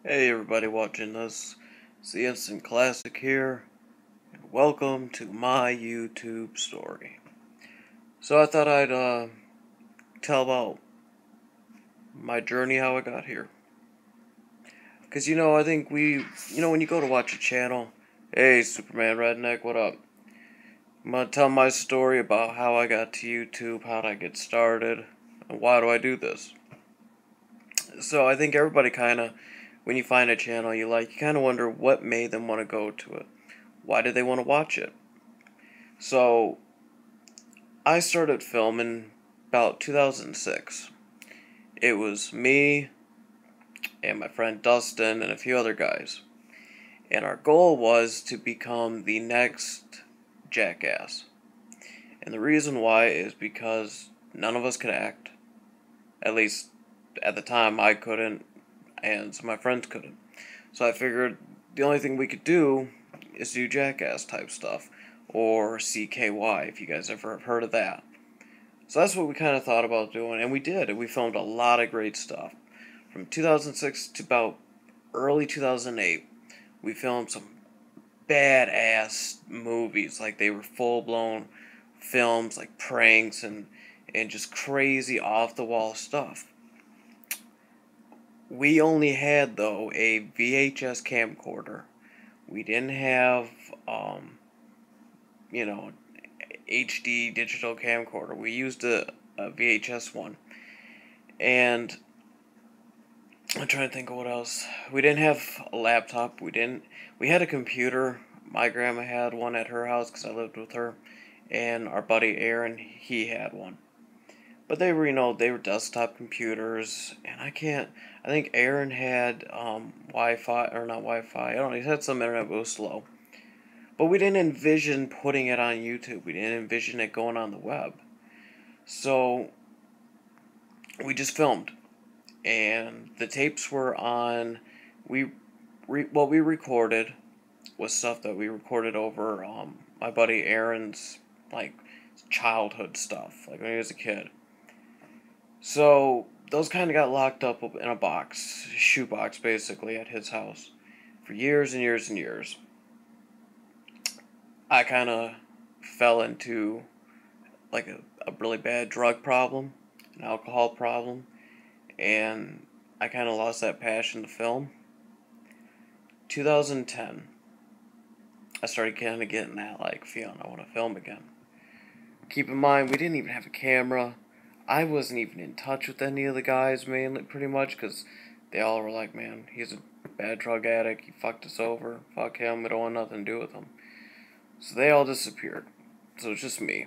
Hey everybody watching this, it's the Instant Classic here, and welcome to my YouTube story. So I thought I'd tell about my journey, how I got here. Because I think when you go to watch a channel, hey Superman Redneck, what up? I'm going to tell my story about how I got to YouTube, how did I get started, and why do I do this. So I think everybody when you find a channel you like, you kind of wonder what made them want to go to it. Why did they want to watch it? So, I started filming about 2006. It was me and my friend Dustin and a few other guys. And our goal was to become the next Jackass. And the reason why is because none of us could act. At least at the time I couldn't, and some of my friends couldn't. So I figured the only thing we could do is do Jackass type stuff. Or CKY, if you guys ever have heard of that. So that's what we kind of thought about doing, and we did. And we filmed a lot of great stuff. From 2006 to about early 2008, we filmed some badass movies. Like, they were full-blown films, like pranks and just crazy off-the-wall stuff. We only had, though, a VHS camcorder. We didn't have, HD digital camcorder. We used a VHS one. And I'm trying to think of what else. We didn't have a laptop. We had a computer. My grandma had one at her house because I lived with her. And our buddy Aaron, he had one. But they were desktop computers. And I think Aaron had Wi-Fi, or not Wi-Fi. I don't know, he had some internet, but it was slow. But we didn't envision putting it on YouTube. We didn't envision it going on the web. So we just filmed. And the tapes were on, what we recorded was stuff that we recorded over my buddy Aaron's, childhood stuff, like when he was a kid. So those kind of got locked up in a shoebox basically, at his house for years and years and years. I kind of fell into like a really bad drug problem, an alcohol problem, and I kind of lost that passion to film. 2010, I started kind of getting that feeling I want to film again. Keep in mind, we didn't even have a camera. I wasn't even in touch with any of the guys, mainly, pretty much, because they all were like, man, he's a bad drug addict, he fucked us over, fuck him, we don't want nothing to do with him. So they all disappeared. So it's just me.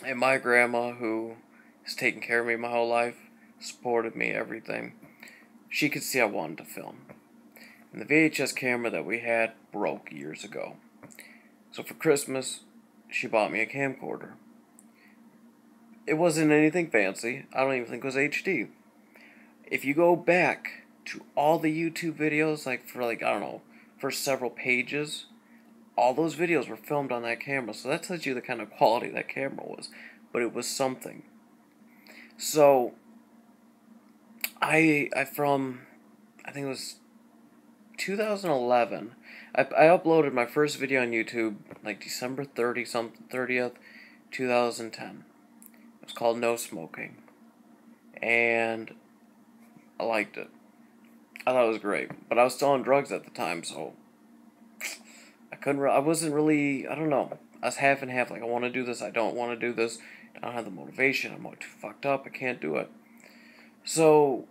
And my grandma, who has taken care of me my whole life, supported me, everything, she could see I wanted to film. And the VHS camera that we had broke years ago. So for Christmas, she bought me a camcorder. It wasn't anything fancy. I don't even think it was HD. If you go back to all the YouTube videos, for several pages, all those videos were filmed on that camera, so that tells you the kind of quality that camera was. But it was something. So, I think it was 2011, I uploaded my first video on YouTube, December 30th, 2010. It was called No Smoking. And I liked it. I thought it was great. But I was still on drugs at the time, so I wasn't really, I don't know. I was half and half, I want to do this, I don't want to do this. I don't have the motivation, I'm too fucked up, I can't do it. So,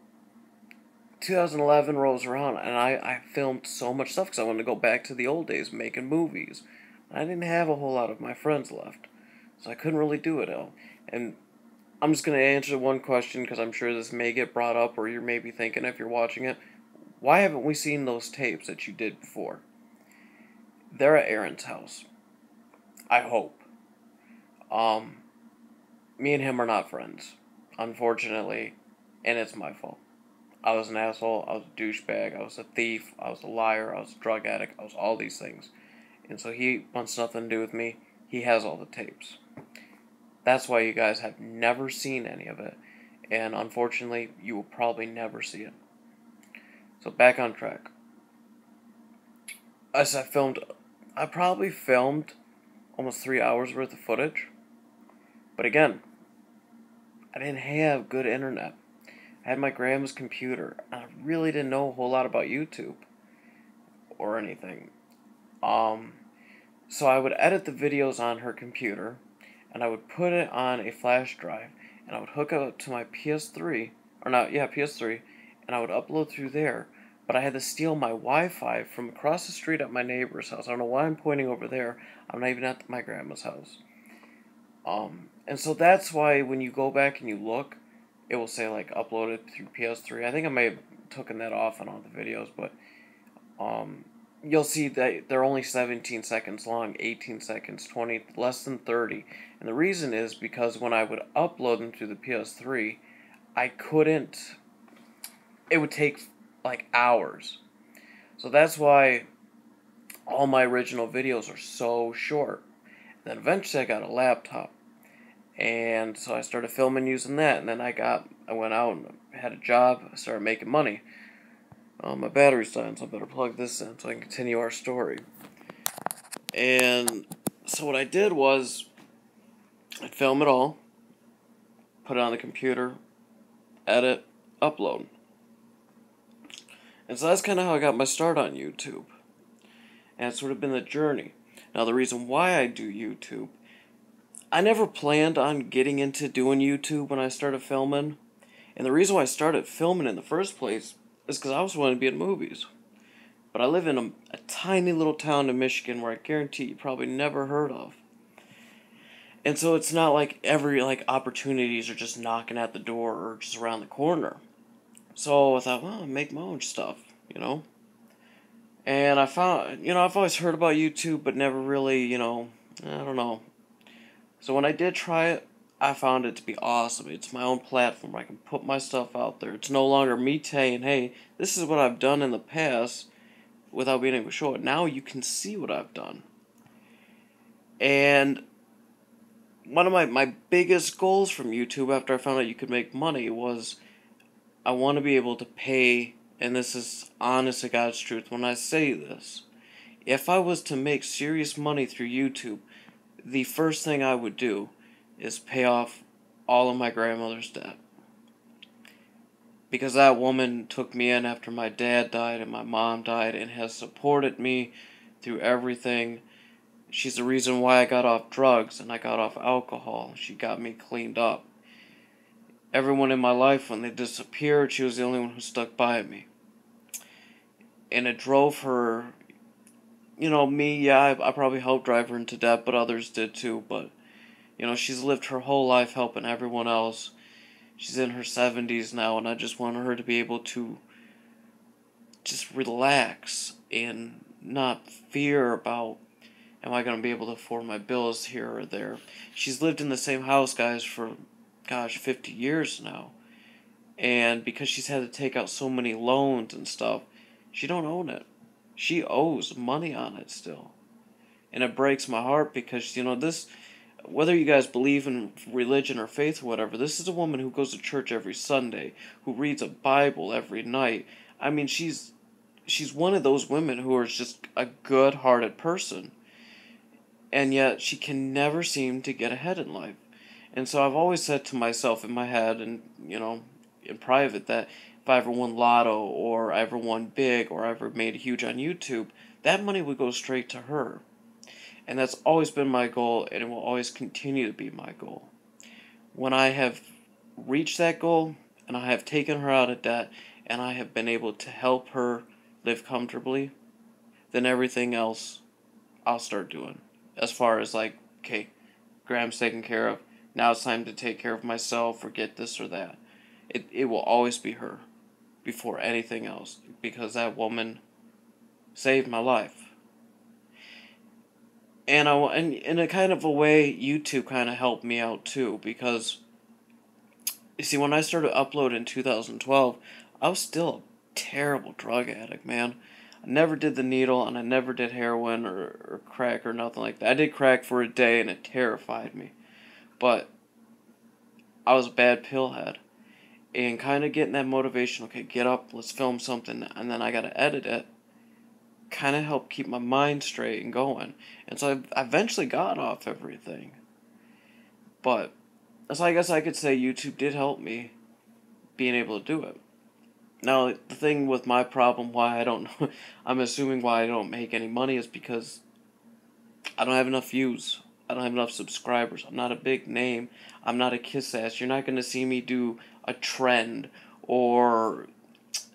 2011 rolls around, and I filmed so much stuff because I wanted to go back to the old days, making movies. I didn't have a whole lot of my friends left, so I couldn't really do it all. And I'm just going to answer one question, because I'm sure this may get brought up, or you're maybe thinking if you're watching it, why haven't we seen those tapes that you did before? They're at Aaron's house. I hope. Me and him are not friends, unfortunately, and it's my fault. I was an asshole, I was a douchebag, I was a thief, I was a liar, I was a drug addict, I was all these things. And so he wants nothing to do with me. He has all the tapes. That's why you guys have never seen any of it. And unfortunately, you will probably never see it. So back on track. I probably filmed almost 3 hours worth of footage. But again, I didn't have good internet. I had my grandma's computer, and I really didn't know a whole lot about YouTube or anything. So I would edit the videos on her computer, and I would put it on a flash drive, and I would hook it up to my PS3, PS3, and I would upload through there. But I had to steal my Wi-Fi from across the street at my neighbor's house. I don't know why I'm pointing over there. I'm not even at my grandma's house. And so that's why when you go back and you look, it will say like uploaded through PS3. I think I may have taken that off on all the videos, but you'll see that they're only 17 seconds long, 18 seconds, 20, less than 30. And the reason is because when I would upload them through the PS3, I couldn't, it would take like hours. So that's why all my original videos are so short. And then eventually I got a laptop. And so I started filming using that, and then I went out and had a job. I started making money. My battery's dying, so I better plug this in so I can continue our story. And so what I did was, I'd film it all, put it on the computer, edit, upload. And so that's kind of how I got my start on YouTube. And it's sort of been the journey. Now the reason why I do YouTube, I never planned on getting into doing YouTube when I started filming. And the reason why I started filming in the first place is because I was wanting to be in movies. But I live in a tiny little town in Michigan where I guarantee you probably never heard of. And so it's not like every opportunities are just knocking at the door or just around the corner. So I thought, well, I'll make my own stuff, you know. And I found, I've always heard about YouTube, but never really, I don't know. So when I did try it, I found it to be awesome. It's my own platform. I can put my stuff out there. It's no longer me saying, hey, this is what I've done in the past without being able to show it. Now you can see what I've done. And one of my biggest goals from YouTube after I found out you could make money was I want to be able to pay, and this is honest to God's truth when I say this, if I was to make serious money through YouTube, the first thing I would do is pay off all of my grandmother's debt. Because that woman took me in after my dad died and my mom died and has supported me through everything. She's the reason why I got off drugs and I got off alcohol. She got me cleaned up. Everyone in my life, when they disappeared, she was the only one who stuck by me. And it drove her, I probably helped drive her into debt, but others did too. But, she's lived her whole life helping everyone else. She's in her 70s now, and I just want her to be able to just relax and not fear about, am I going to be able to afford my bills here or there. She's lived in the same house, guys, for, 50 years now. And because she's had to take out so many loans and stuff, she don't own it. She owes money on it still. And it breaks my heart because, this, whether you guys believe in religion or faith or whatever, this is a woman who goes to church every Sunday, who reads a Bible every night. I mean, she's one of those women who are just a good-hearted person. And yet, she can never seem to get ahead in life. And so I've always said to myself in my head and, in private that if I ever won lotto or I ever won big or I ever made huge on YouTube, that money would go straight to her. And that's always been my goal, and it will always continue to be my goal. When I have reached that goal, and I have taken her out of debt, and I have been able to help her live comfortably, then everything else I'll start doing. As far as okay, Graham's taken care of, now it's time to take care of myself or get this or that. It will always be her before anything else, because that woman saved my life. And in a kind of a way, YouTube kind of helped me out too, because, you see, when I started uploading in 2012, I was still a terrible drug addict, man. I never did the needle, and I never did heroin or crack or nothing like that. I did crack for a day, and it terrified me. But I was a bad pillhead. and kind of getting that motivation, okay, get up, let's film something, and then I got to edit it, kind of helped keep my mind straight and going. And so I eventually got off everything. But, so I guess I could say YouTube did help me being able to do it. Now, the thing with my problem, why I don't know, I'm assuming why I don't make any money is because I don't have enough views. I don't have enough subscribers. I'm not a big name. I'm not a kiss ass. You're not going to see me do a trend or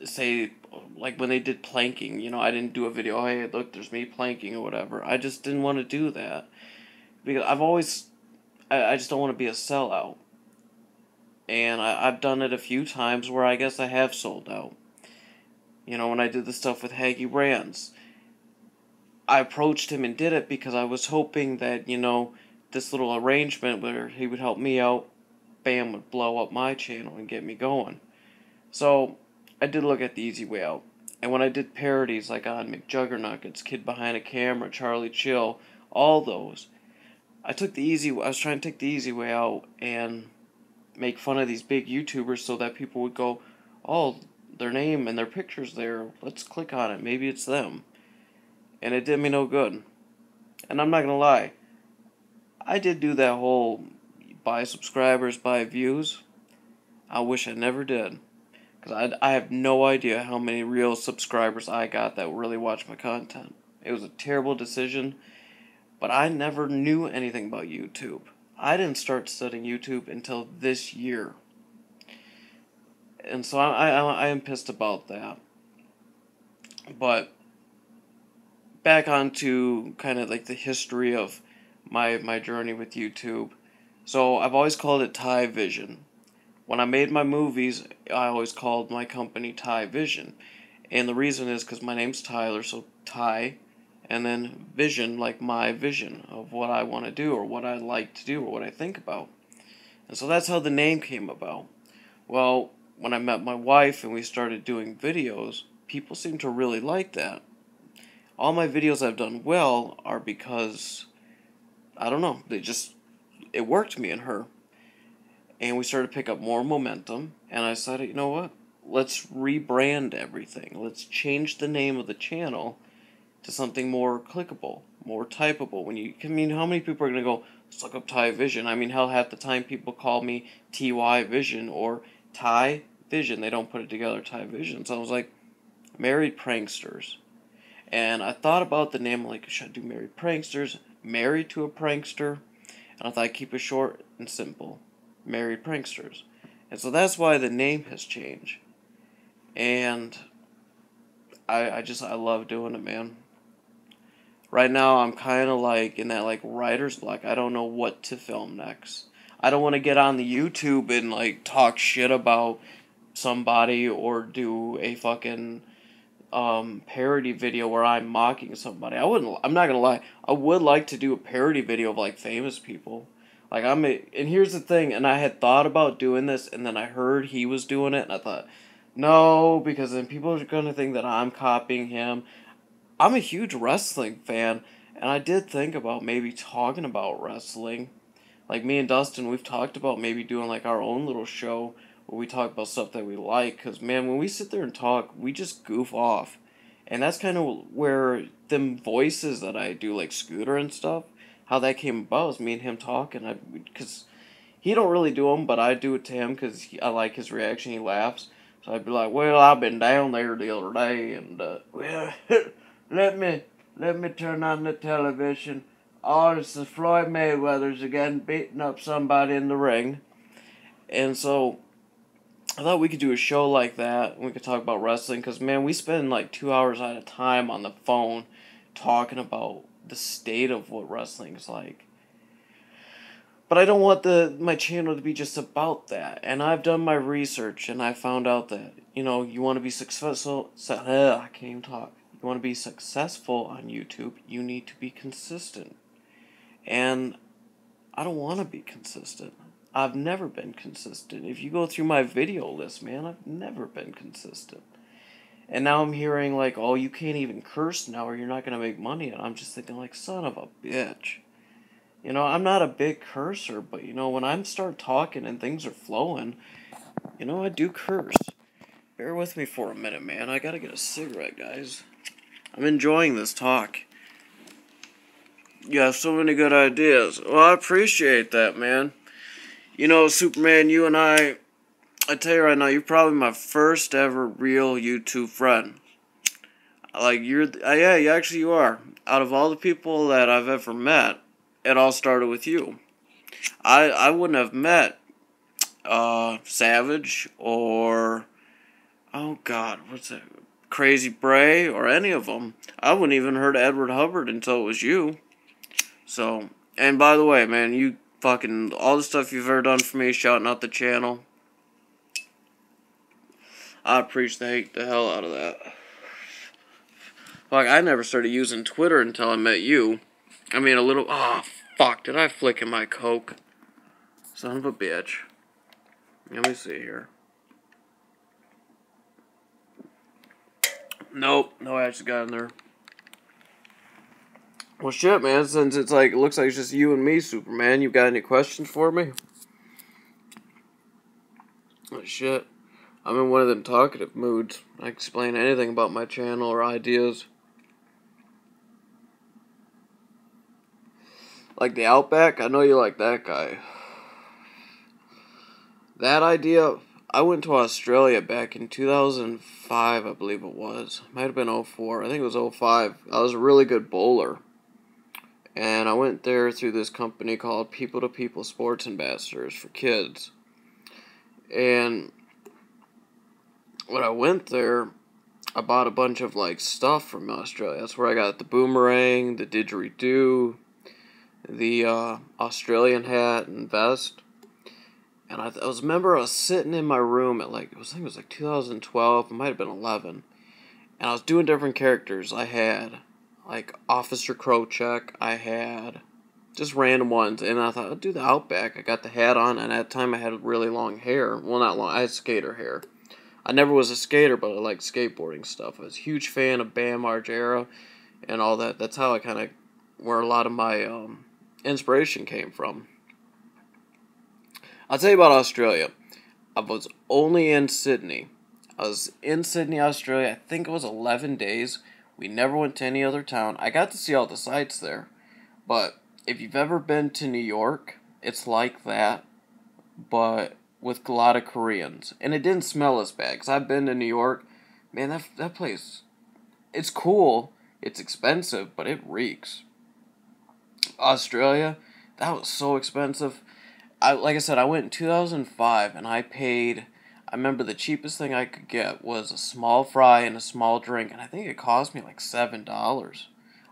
say, like when they did planking, I didn't do a video, oh, hey, look, there's me planking or whatever. I just didn't want to do that. Because I just don't want to be a sellout. And I've done it a few times where I guess I have sold out. When I did the stuff with Haggy Brands, I approached him and did it because I was hoping that, this little arrangement where he would help me out, bam, would blow up my channel and get me going. So, I did look at the easy way out. And when I did parodies like on McJuggernuggets, Kid Behind a Camera, Charlie Chill, all those, I was trying to take the easy way out and make fun of these big YouTubers so that people would go, oh, their name and their picture's there, let's click on it, maybe it's them. And it did me no good. And I'm not gonna lie, I did do that whole buy subscribers, buy views. I wish I never did. Because I have no idea how many real subscribers I got that really watch my content. It was a terrible decision, but I never knew anything about YouTube. I didn't start studying YouTube until this year. And so I am pissed about that. But back onto kind of like the history of my journey with YouTube. So I've always called it Thai Vision. When I made my movies, I always called my company Thai Vision. And the reason is because my name's Tyler, so Thai, and then vision, like my vision of what I want to do or what I like to do or what I think about. And so that's how the name came about. Well, when I met my wife and we started doing videos, people seemed to really like that. All my videos I've done well are because, I don't know, it worked me and her. And we started to pick up more momentum, and I decided, you know what, let's rebrand everything. Let's change the name of the channel to something more clickable, more typable. How many people are going to go, let's look up Thai Vision? Hell, half the time people call me TY Vision or Thai Vision. They don't put it together, Thai Vision. So I was like, Married Pranksters. And I thought about the name, like, should I do Married Pranksters, Married to a Prankster? And I thought I'd keep it short and simple. Married Pranksters. And so that's why the name has changed. And I love doing it, man. Right now I'm kind of like in that like writer's block. I don't know what to film next. I don't want to get on the YouTube and like talk shit about somebody or do a fucking parody video where I'm mocking somebody. I'm not gonna lie, I would like to do a parody video of like famous people. And here's the thing, and I had thought about doing this, and then I heard he was doing it, and I thought, no, because then people are going to think that I'm copying him. I'm a huge wrestling fan, and I did think about maybe talking about wrestling. Like, me and Dustin, we've talked about maybe doing, like, our own little show where we talk about stuff that we like, because, man, when we sit there and talk, we just goof off. And that's kind of where them voices that I do, like Scooter and stuff, how that came about is me and him talking. Because he don't really do them, but I do it to him because I like his reaction. He laughs. So I'd be like, well, I've been down there the other day, and, well, let me turn on the television. Oh, it's the Floyd Mayweather's again beating up somebody in the ring. And so I thought we could do a show like that, and we could talk about wrestling, because, man, we spend like 2 hours at a time on the phone talking about the state of what wrestling is like. But I don't want my channel to be just about that. And I've done my research, and I found out that, you want to be successful. I can't even talk. You want to be successful on YouTube, you need to be consistent. And I don't want to be consistent. I've never been consistent. If you go through my video list, man, I've never been consistent. And now I'm hearing like, oh, you can't even curse now or you're not going to make money. And I'm just thinking like, son of a bitch. I'm not a big cursor, but when I start talking and things are flowing, You know, I do curse. Bear with me for a minute, man. I gotta get a cigarette, guys. I'm enjoying this talk. You have so many good ideas. Well, I appreciate that, man. You know, Superman, you and I tell you right now, you're probably my first ever real YouTube friend. Like, yeah, you are. Out of all the people that I've ever met, it all started with you. I wouldn't have met, Savage, or, oh God, what's that, Crazy Bray, or any of them. I wouldn't even heard of Edward Hubbard until it was you. So, and by the way, man, you fucking, all the stuff you've ever done for me, shouting out the channel, I appreciate the hell out of that. Like, I never started using Twitter until I met you. I mean, fuck, did I flick in my Coke? Son of a bitch. Let me see here. Nope, no ash got in there. Well, shit, man, since it's like, it looks like it's just you and me, Superman, you got any questions for me? Oh, shit. I'm in one of them talkative moods. I can explain anything about my channel or ideas. Like the Outback? I know you like that guy. That idea, I went to Australia back in 2005, I believe it was. Might have been 04. I think it was 05. I was a really good bowler. And I went there through this company called People to People Sports Ambassadors for kids. And when I went there, I bought a bunch of like stuff from Australia. That's where I got the boomerang, the didgeridoo, the Australian hat and vest. And I was sitting in my room at like, I think it was like 2012, it might have been 11. And I was doing different characters. I had like Officer Crowcheck, I had just random ones. And I thought, I'll do the Outback. I got the hat on, and at the time I had really long hair. Well, not long, I had skater hair. I never was a skater, but I liked skateboarding stuff. I was a huge fan of Bam Margera and all that. That's how I kind of, where a lot of my inspiration came from. I'll tell you about Australia. I was only in Sydney. I was in Sydney, Australia. I think it was 11 days. We never went to any other town. I got to see all the sights there. But if you've ever been to New York, it's like that, but with a lot of Koreans. And it didn't smell as bad, because I've been to New York. Man, that place, it's cool. It's expensive, but it reeks. Australia, that was so expensive. Like I said, I went in 2005, and I remember the cheapest thing I could get was a small fry and a small drink, and I think it cost me like $7.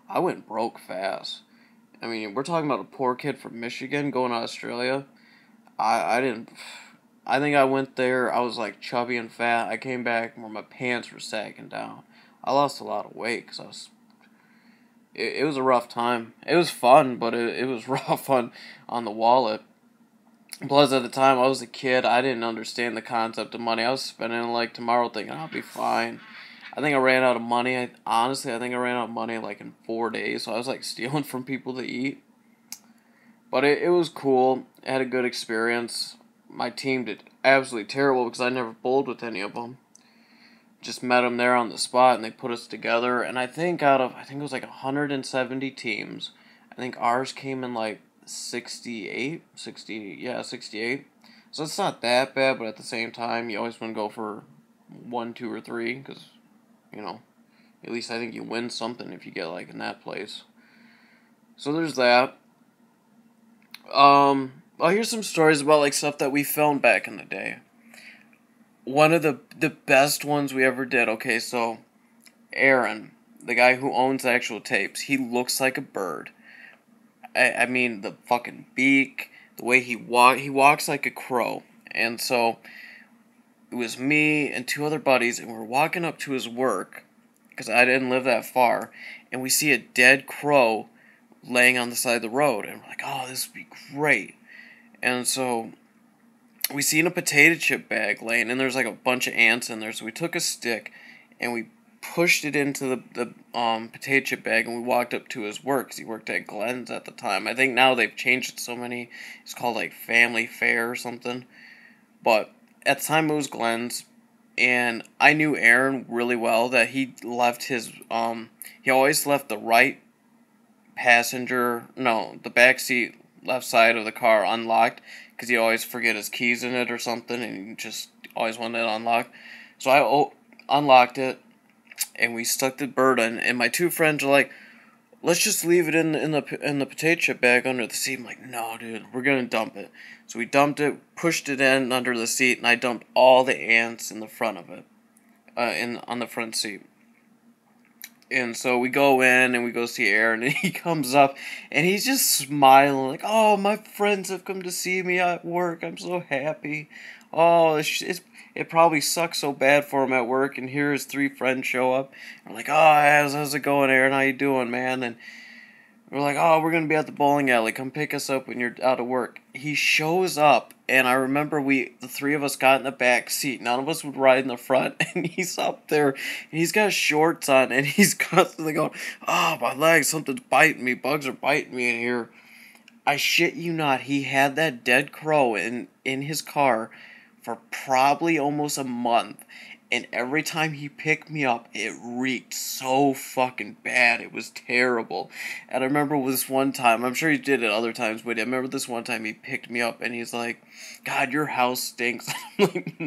I went broke fast. I mean, we're talking about a poor kid from Michigan going to Australia. I think I went there, I was like chubby and fat. I came back where my pants were sagging down. I lost a lot of weight because it was a rough time. It was fun, but it was rough on the wallet. Plus, at the time, I was a kid. I didn't understand the concept of money. I was spending like tomorrow thinking I'll be fine. I think I ran out of money. Honestly, I think I ran out of money like in 4 days. So I was like stealing from people to eat. But it was cool. I had a good experience. My team did absolutely terrible because I never bowled with any of them. Just met them there on the spot, and they put us together. And I think it was like 170 teams, I think ours came in like 68. So it's not that bad, but at the same time, you always want to go for 1, 2, or 3, because, you know, at least I think you win something if you get like in that place. So there's that. Well, here's some stories about like stuff that we filmed back in the day. One of the best ones we ever did. Okay, so Aaron, the guy who owns the actual tapes, he looks like a bird. I mean, the fucking beak, the way he walks like a crow. And so it was me and 2 other buddies, and we're walking up to his work, because I didn't live that far, and we see a dead crow laying on the side of the road, and we're like, oh, this would be great. And so we seen a potato chip bag laying, and there's like a bunch of ants in there, so we took a stick, and we pushed it into the potato chip bag, and we walked up to his work, because he worked at Glenn's at the time. I think now they've changed it so many, it's called like Family Fare or something. But at the time it was Glenn's, and I knew Aaron really well. That he left his he always left the right the back seat left side of the car unlocked because he always forget his keys in it or something, and he just always wanted it unlocked. So I unlocked it, and we stuck the bird in, and my two friends are like, let's just leave it in the potato chip bag under the seat. I'm like, no, dude, we're gonna dump it. So we dumped it, pushed it in under the seat, and I dumped all the ants in the front of it, on the front seat. And so we go in and we go see Aaron, and he comes up and he's just smiling like, "Oh, my friends have come to see me at work. I'm so happy. Oh, it probably sucks so bad for him at work." And here his three friends show up. I'm like, "Oh, how's it going, Aaron? How you doing, man?" And we're like, "Oh, we're gonna be at the bowling alley. Come pick us up when you're out of work." He shows up, and I remember the three of us got in the back seat. None of us would ride in the front, and he's up there, and he's got shorts on, and he's constantly going, "Oh, my legs, something's biting me. Bugs are biting me in here." I shit you not, he had that dead crow in his car for probably almost a month. And every time he picked me up, it reeked so fucking bad. It was terrible. And I remember this one time, I'm sure he did it other times, but I remember this one time he picked me up and he's like, "God, your house stinks." I'm like,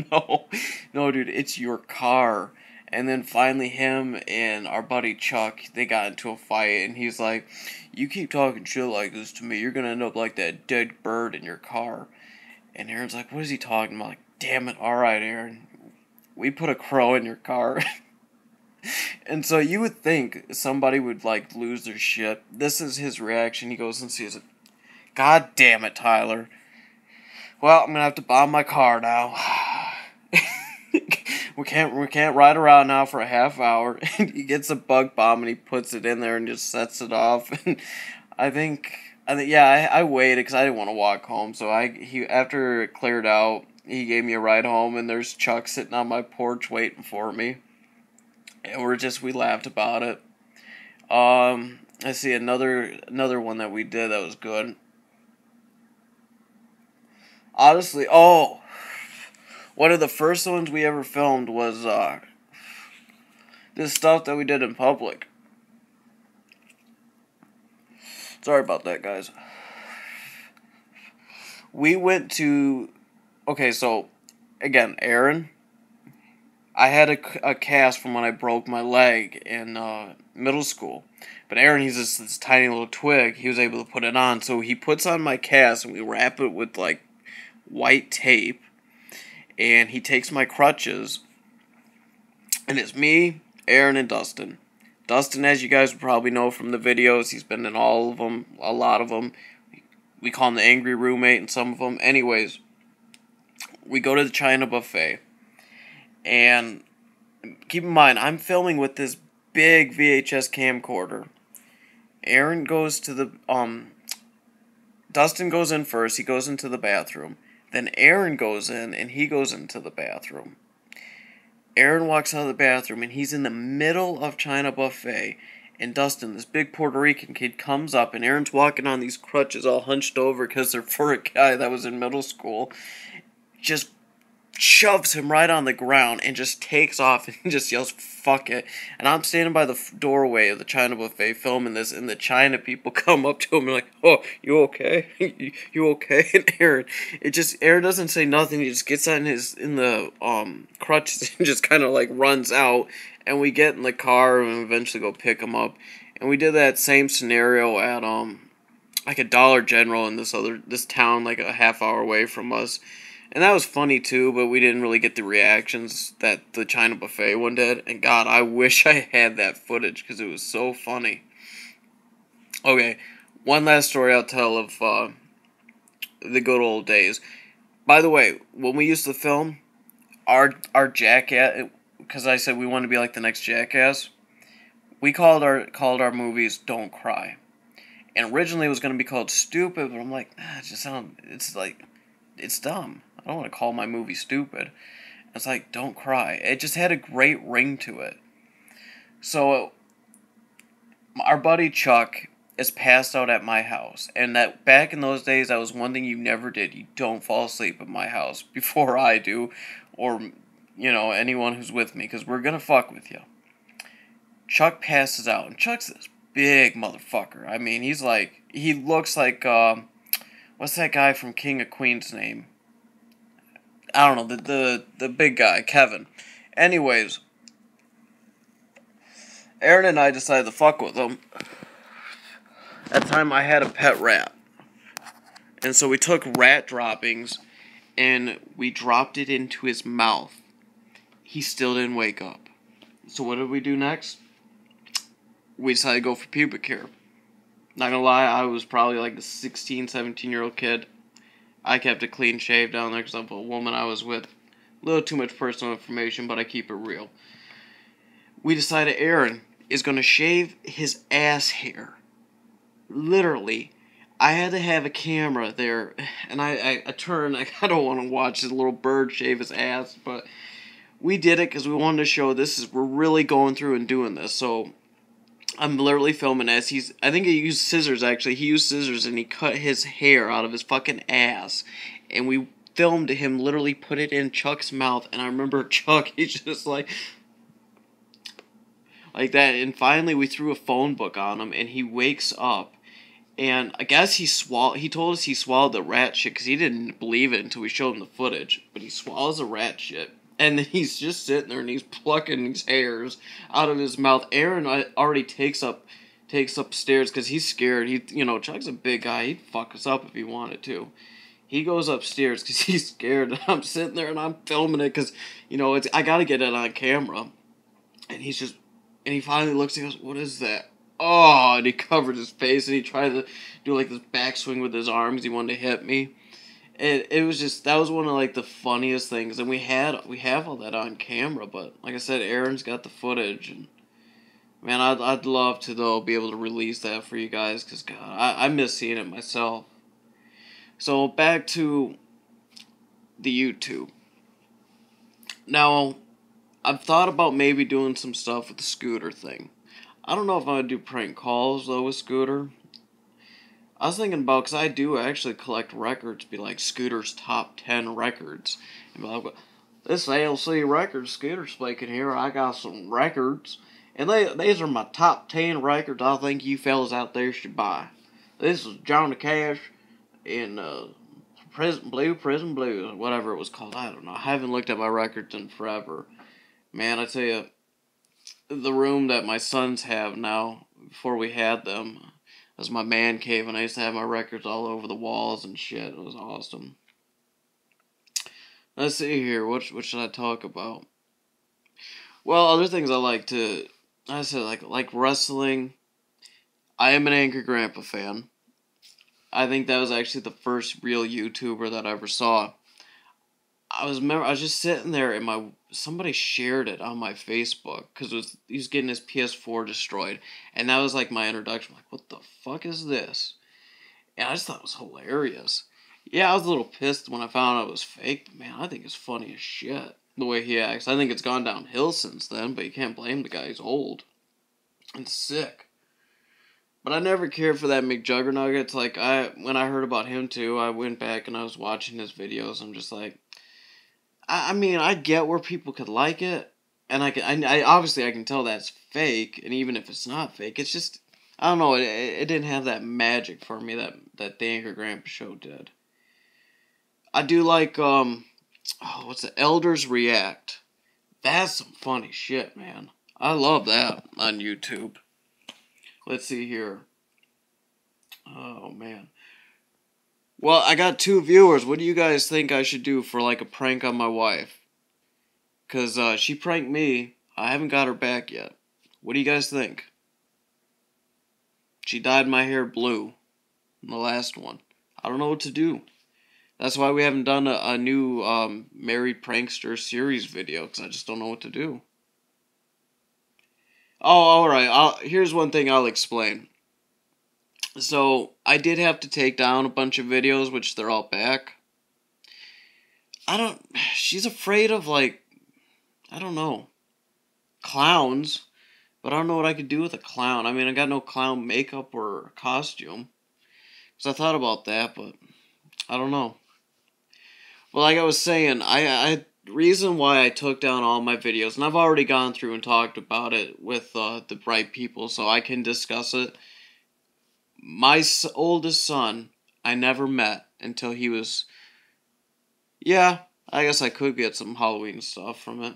no, dude, it's your car. And then finally him and our buddy Chuck, they got into a fight, and he's like, "You keep talking shit like this to me, you're gonna end up like that dead bird in your car." And Aaron's like, "What is he talking about?" I'm like, "Damn it, alright, Aaron. We put a crow in your car." And so you would think somebody would, like, lose their shit. This is his reaction. He goes and sees it. "God damn it, Tyler. Well, I'm gonna have to bomb my car now." we can't ride around now for a half hour. And he gets a bug bomb and he puts it in there and just sets it off. And I waited because I didn't want to walk home. So after it cleared out, he gave me a ride home, and there's Chuck sitting on my porch waiting for me. And we laughed about it. I see another one that we did that was good. Honestly, one of the first ones we ever filmed was this stuff that we did in public. Sorry about that, guys. We went to... Okay, so, again, Aaron, I had a cast from when I broke my leg in middle school. But Aaron, he's this tiny little twig. He was able to put it on. So he puts on my cast, and we wrap it with, like, white tape. And he takes my crutches. And it's me, Aaron, and Dustin. Dustin, as you guys probably know from the videos, he's been in all of them, a lot of them. We call him the angry roommate in some of them. Anyways, we go to the China buffet. And keep in mind, I'm filming with this big VHS camcorder. Aaron goes to the, Dustin goes in first. He goes into the bathroom. Then Aaron goes in, and he goes into the bathroom. Aaron walks out of the bathroom, and he's in the middle of China buffet. And Dustin, this big Puerto Rican kid, comes up, and Aaron's walking on these crutches all hunched over because they're for a guy that was in middle school. Just shoves him right on the ground and just takes off and just yells, "Fuck it." And I'm standing by the doorway of the China buffet filming this, and the China people come up to him and like, "Oh, you okay? you okay?" And Aaron doesn't say nothing. He just gets in the crutches and just kind of like runs out. And we get in the car and eventually go pick him up. And we did that same scenario at like a Dollar General in this town like a half hour away from us. And that was funny too, but we didn't really get the reactions that the China buffet one did. And God, I wish I had that footage because it was so funny. Okay, one last story I'll tell of the good old days. By the way, when we used to film, our jackass, because I said we wanted to be like the next Jackass, we called our movies "Don't Cry." And originally it was going to be called Stupid, but I'm like, it's dumb. I don't want to call my movie stupid. It's like, "Don't Cry." It just had a great ring to it. So, our buddy Chuck, is passed out at my house. And that back in those days, that was one thing you never did. You don't fall asleep at my house before I do, or, you know, anyone who's with me, because we're going to fuck with you. Chuck passes out, and Chuck's this big motherfucker. I mean, he looks like, what's that guy from King of Queens' name? I don't know, the big guy, Kevin. Anyways, Aaron and I decided to fuck with him. At the time, I had a pet rat. And so we took rat droppings, and we dropped it into his mouth. He still didn't wake up. So what did we do next? We decided to go for pubic hair. Not gonna lie, I was probably like the 16, 17-year-old kid. I kept a clean shave down there because of a woman I was with. A little too much personal information, but I keep it real. We decided Aaron is going to shave his ass hair. Literally. I had to have a camera there, and I turned, I don't want to watch this little bird shave his ass, but we did it because we wanted to show we're really going through and doing this. So I'm literally filming as I think he used scissors actually. He used scissors and he cut his hair out of his fucking ass. And we filmed him literally put it in Chuck's mouth. And I remember Chuck, he's just like that. And finally we threw a phone book on him and he wakes up. And I guess he told us he swallowed the rat shit because he didn't believe it until we showed him the footage. But he swallows the rat shit. And then he's just sitting there and he's plucking his hairs out of his mouth. Aaron already takes upstairs because he's scared. Chuck's a big guy. He'd fuck us up if he wanted to. He goes upstairs because he's scared. And I'm sitting there and I'm filming it because, I got to get it on camera. And he finally looks and he goes, "What is that?" Oh, and he covered his face and he tried to do like this backswing with his arms. He wanted to hit me. It was just, that was one of like the funniest things, and we have all that on camera, but like I said, Aaron's got the footage, and man, I'd love to though be able to release that for you guys, because God, I miss seeing it myself. So back to the YouTube. Now, I've thought about maybe doing some stuff with the Scooter thing. I don't know if I'm gonna do prank calls though with Scooter. I was thinking about, because I do actually collect records, be like Scooter's top 10 records. And be like, this ALC record, Scooter speaking here, I got some records. And these are my top 10 records I think you fellas out there should buy. This is Johnny Cash in Prison Blues, whatever it was called. I don't know. I haven't looked at my records in forever. Man, I tell you, the room that my sons have now, before we had them, was my man cave, and I used to have my records all over the walls and shit. It was awesome. Let's see here. What should I talk about? Well, other things I said like wrestling. I am an Angry Grandpa fan. I think that was actually the first real YouTuber that I ever saw. I was just sitting there and somebody shared it on my Facebook because he was getting his PS4 destroyed, and that was like my introduction. I'm like, what the fuck is this? And I just thought it was hilarious. Yeah, I was a little pissed when I found out it was fake, but man, I think it's funny as shit the way he acts. I think it's gone downhill since then, but you can't blame the guy. He's old and sick. But I never cared for that McJuggernuggets. Like when I heard about him too, I went back and I was watching his videos. I'm just like, I mean, I get where people could like it, and I obviously I can tell that's fake, and even if it's not fake, it's just, I don't know, it didn't have that magic for me that the Anchor Grandpa show did. I do like, what's the Elders React. That's some funny shit, man. I love that on YouTube. Let's see here. Oh, man. Well, I got 2 viewers. What do you guys think I should do for, like, a prank on my wife? Because she pranked me. I haven't got her back yet. What do you guys think? She dyed my hair blue in the last one. I don't know what to do. That's why we haven't done a new Married Prankster series video, because I just don't know what to do. Oh, alright. Here's one thing I'll explain. So, I did have to take down a bunch of videos, which they're all back. She's afraid of, like, I don't know, clowns. But I don't know what I could do with a clown. I mean, I got no clown makeup or costume. So I thought about that, but I don't know. Well, like I was saying, I reason why I took down all my videos, and I've already gone through and talked about it with the right people, so I can discuss it. My oldest son, I never met until he was, yeah, I guess I could get some Halloween stuff from it.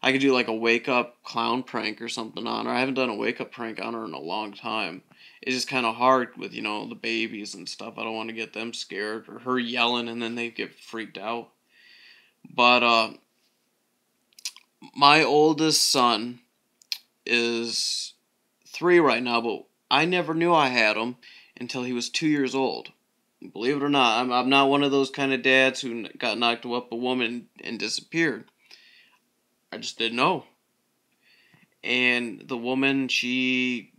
I could do like a wake up clown prank or something on her. I haven't done a wake up prank on her in a long time. It's just kind of hard with, the babies and stuff. I don't want to get them scared or her yelling and then they get freaked out. But my oldest son is 3 right now, but I never knew I had him until he was 2 years old. Believe it or not, I'm not one of those kind of dads who got knocked up a woman and disappeared. I just didn't know. And the woman, she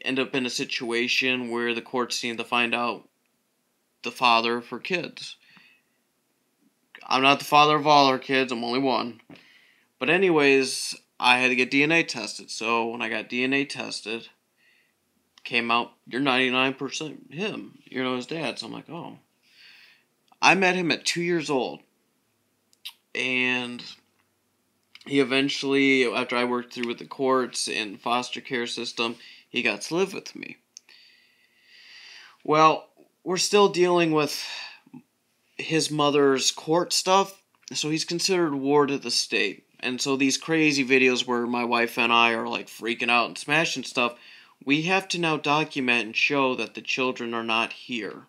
ended up in a situation where the courts needed to find out the father of her kids. I'm not the father of all her kids, I'm only one. But anyways, I had to get DNA tested. So when I got DNA tested, came out, you're 99% him. His dad. So I'm like, oh. I met him at 2 years old. And he eventually, after I worked through with the courts and foster care system, he got to live with me. Well, we're still dealing with his mother's court stuff, so he's considered ward of the state. And so these crazy videos where my wife and I are like freaking out and smashing stuff, we have to now document and show that the children are not here.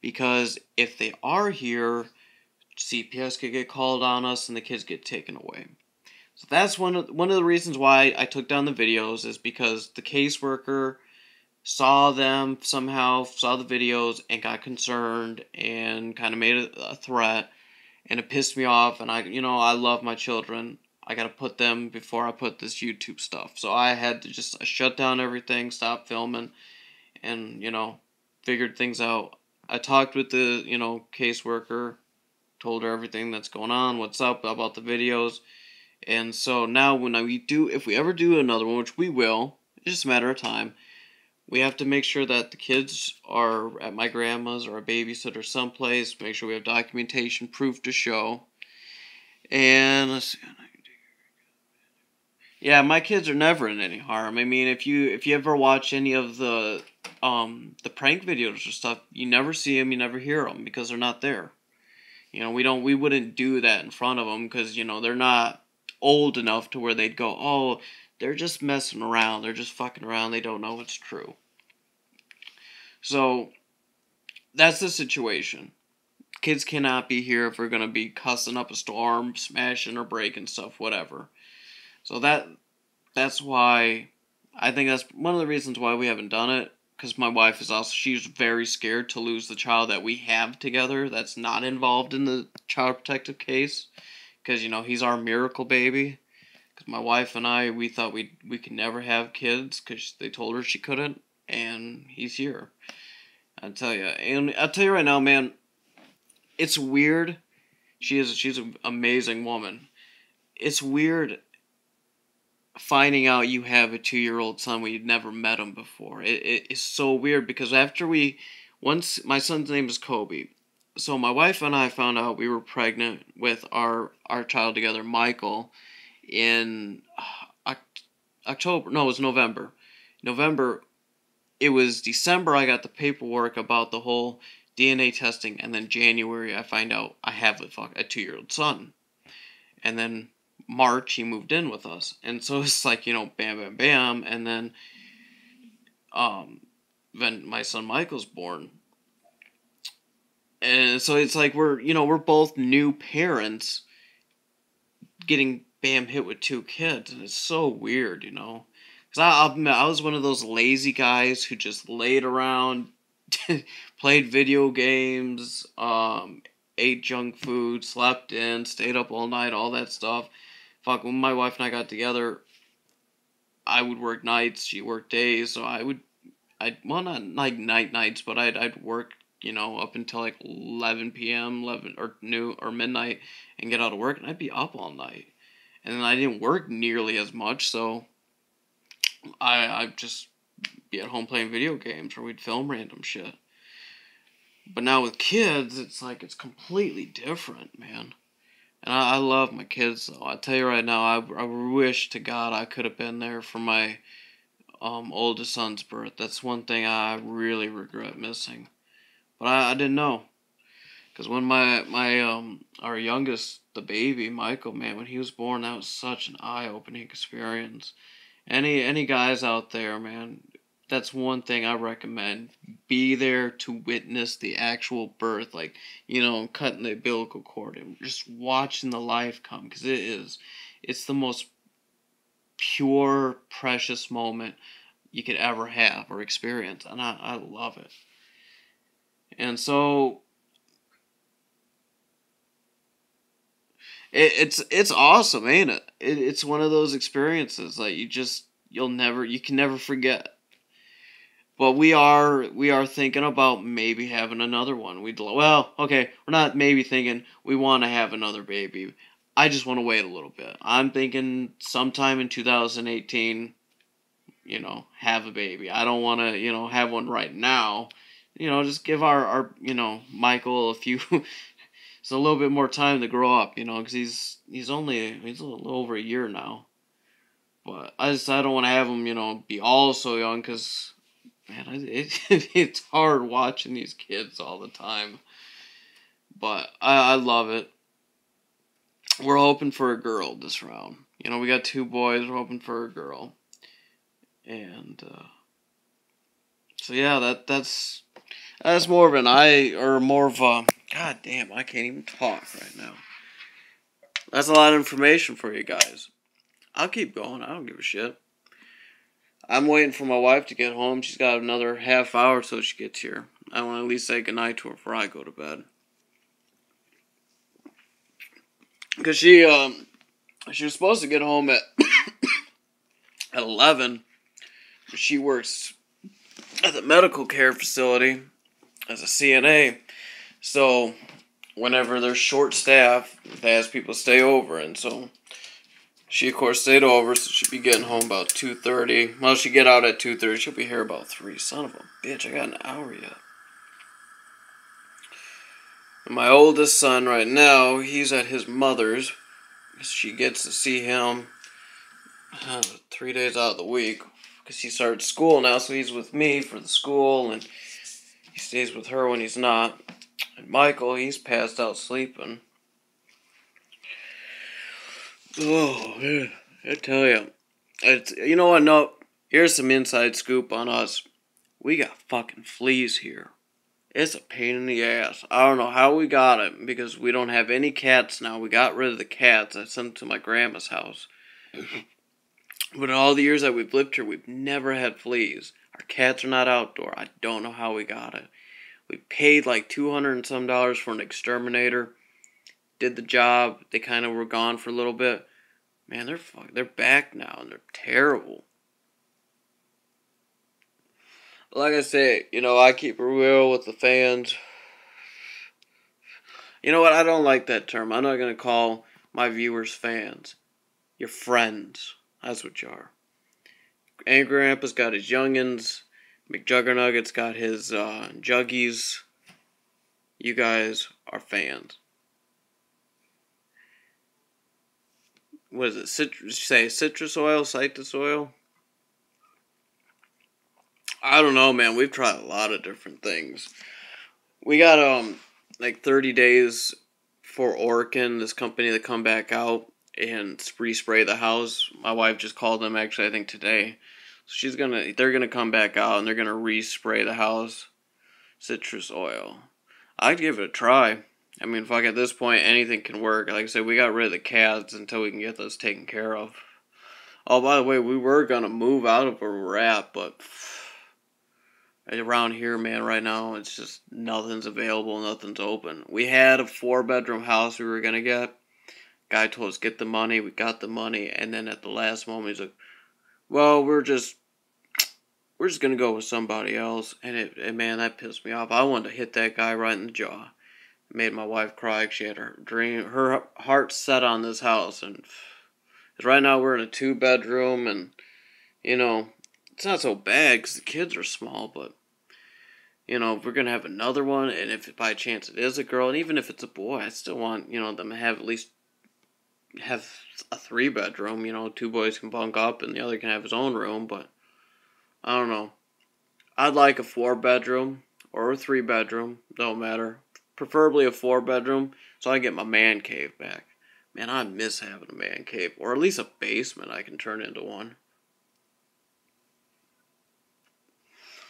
Because if they are here, CPS could get called on us and the kids get taken away. So that's one of the reasons why I took down the videos, is because the caseworker saw them somehow, saw the videos, and got concerned and kind of made a threat, and it pissed me off. And I love my children. I gotta put them before I put this YouTube stuff. So I had to just shut down everything, stop filming, and figured things out. I talked with the caseworker, told her everything that's going on, what's up about the videos. And so now if we ever do another one, which we will, it's just a matter of time, we have to make sure that the kids are at my grandma's or a babysitter someplace, make sure we have documentation, proof to show. And let's see. Yeah, my kids are never in any harm. I mean, if you ever watch any of the prank videos or stuff, you never see them, you never hear them because they're not there. We wouldn't do that in front of them because they're not old enough to where they'd go, oh, they're just messing around, they're just fucking around, they don't know it's true. So that's the situation. Kids cannot be here if we're gonna be cussing up a storm, smashing or breaking stuff, whatever. So that's why I think that's one of the reasons why we haven't done it. Because my wife she's very scared to lose the child that we have together that's not involved in the child protective case. Because, he's our miracle baby. Because my wife and I, we thought we could never have kids because they told her she couldn't. And he's here. I tell you. And I'll tell you right now, man, it's weird. She's an amazing woman. It's weird finding out you have a 2-year-old son when you'd never met him before. It is so weird because once my son's name is Kobe, so my wife and I found out we were pregnant with our child together, Michael, in October. No, it was November. It was December I got the paperwork about the whole DNA testing, and then January I find out I have a 2-year-old son. And then March he moved in with us. And so it's like, bam, bam, bam. And then my son Michael's born. And so it's like we're both new parents getting bam hit with 2 kids. And it's so weird, Because I'll admit, I was one of those lazy guys who just laid around, played video games, ate junk food, slept in, stayed up all night, all that stuff. Fuck, when my wife and I got together, I would work nights, she worked days, so well, not like nights, but I'd work, up until like 11 p.m., 11 or midnight, and get out of work, and I'd be up all night. and I didn't work nearly as much, so I just be at home playing video games, or we'd film random shit. But now with kids, it's like it's completely different, man. And I love my kids, though. I tell you right now, I wish to God I could have been there for my oldest son's birth. That's one thing I really regret missing. But I didn't know. Because when our youngest, the baby, Michael, man, when he was born, that was such an eye-opening experience. Any guys out there, man, that's one thing I recommend. Be there to witness the actual birth, like, cutting the umbilical cord and just watching the life come, because it's the most pure, precious moment you could ever have or experience, and I love it. And so it's awesome, ain't it? It's one of those experiences like you can never forget. But we are thinking about maybe having another one. We're not maybe thinking, we want to have another baby. I just want to wait a little bit. I'm thinking sometime in 2018, have a baby. I don't want to, have one right now. Just give our Michael it's a little bit more time to grow up, because he's a little over a year now. But I don't want to have him, be all so young, because, man, it's hard watching these kids all the time. But I love it. We're hoping for a girl this round. We got 2 boys. We're hoping for a girl. And so yeah, that's more of a God damn, I can't even talk right now. That's a lot of information for you guys. I'll keep going. I don't give a shit. I'm waiting for my wife to get home. She's got another half hour till she gets here. I want to at least say goodnight to her before I go to bed. Because she was supposed to get home at 11. She works at the medical care facility as a CNA. So whenever they're short staffed, they ask people to stay over. And so she, of course, stayed over, so she'll be getting home about 2:30. Well, she'll get out at 2:30. She'll be here about 3. Son of a bitch, I got an hour yet. And my oldest son right now, he's at his mother's. She gets to see him 3 days out of the week, because he started school now, so he's with me for the school, and he stays with her when he's not. And Michael, he's passed out sleeping. Oh, man, I tell you. You know what, no, here's some inside scoop on us. We got fucking fleas here. It's a pain in the ass. I don't know how we got it, because we don't have any cats now. We got rid of the cats. I sent them to my grandma's house. But in all the years that we've lived here, we've never had fleas. Our cats are not outdoor. I don't know how we got it. We paid like $200 and some for an exterminator. Did the job. They kind of were gone for a little bit. Man, they're back now, and they're terrible. Like I say, I keep it real with the fans. You know what? I don't like that term. I'm not going to call my viewers fans. You're friends. That's what you are. Angry Grandpa's got his youngins. McJuggernugget's got his juggies. You guys are fans. What is it? Citrus oil? Citrus oil? I don't know, man. We've tried a lot of different things. We got like 30 days for Orkin, this company, to come back out and respray the house. My wife just called them actually, I think today. So they're gonna come back out and they're gonna respray the house. Citrus oil. I'd give it a try. I mean, fuck, at this point, anything can work. Like I said, we got rid of the cats until we can get those taken care of. Oh, by the way, we were gonna move out of where we're at, but around here, man, right now, it's just nothing's available, nothing's open. We had a 4-bedroom house we were gonna get. Guy told us, get the money. We got the money, and then at the last moment, he's like, well, we're just gonna go with somebody else. And man, that pissed me off. I wanted to hit that guy right in the jaw. It made my wife cry. She had her heart set on this house, and 'Cause right now we're in a 2-bedroom, and, you know, it's not so bad because the kids are small, but, you know, if we're going to have another one, and if by chance it is a girl, and even if it's a boy, I still want, them to have at least have a 3-bedroom, 2 boys can bunk up and the other can have his own room, but I don't know. I'd like a 4-bedroom or a 3-bedroom, don't matter. Preferably a 4-bedroom so I can get my man cave back. Man, I miss having a man cave, or at least a basement I can turn into one.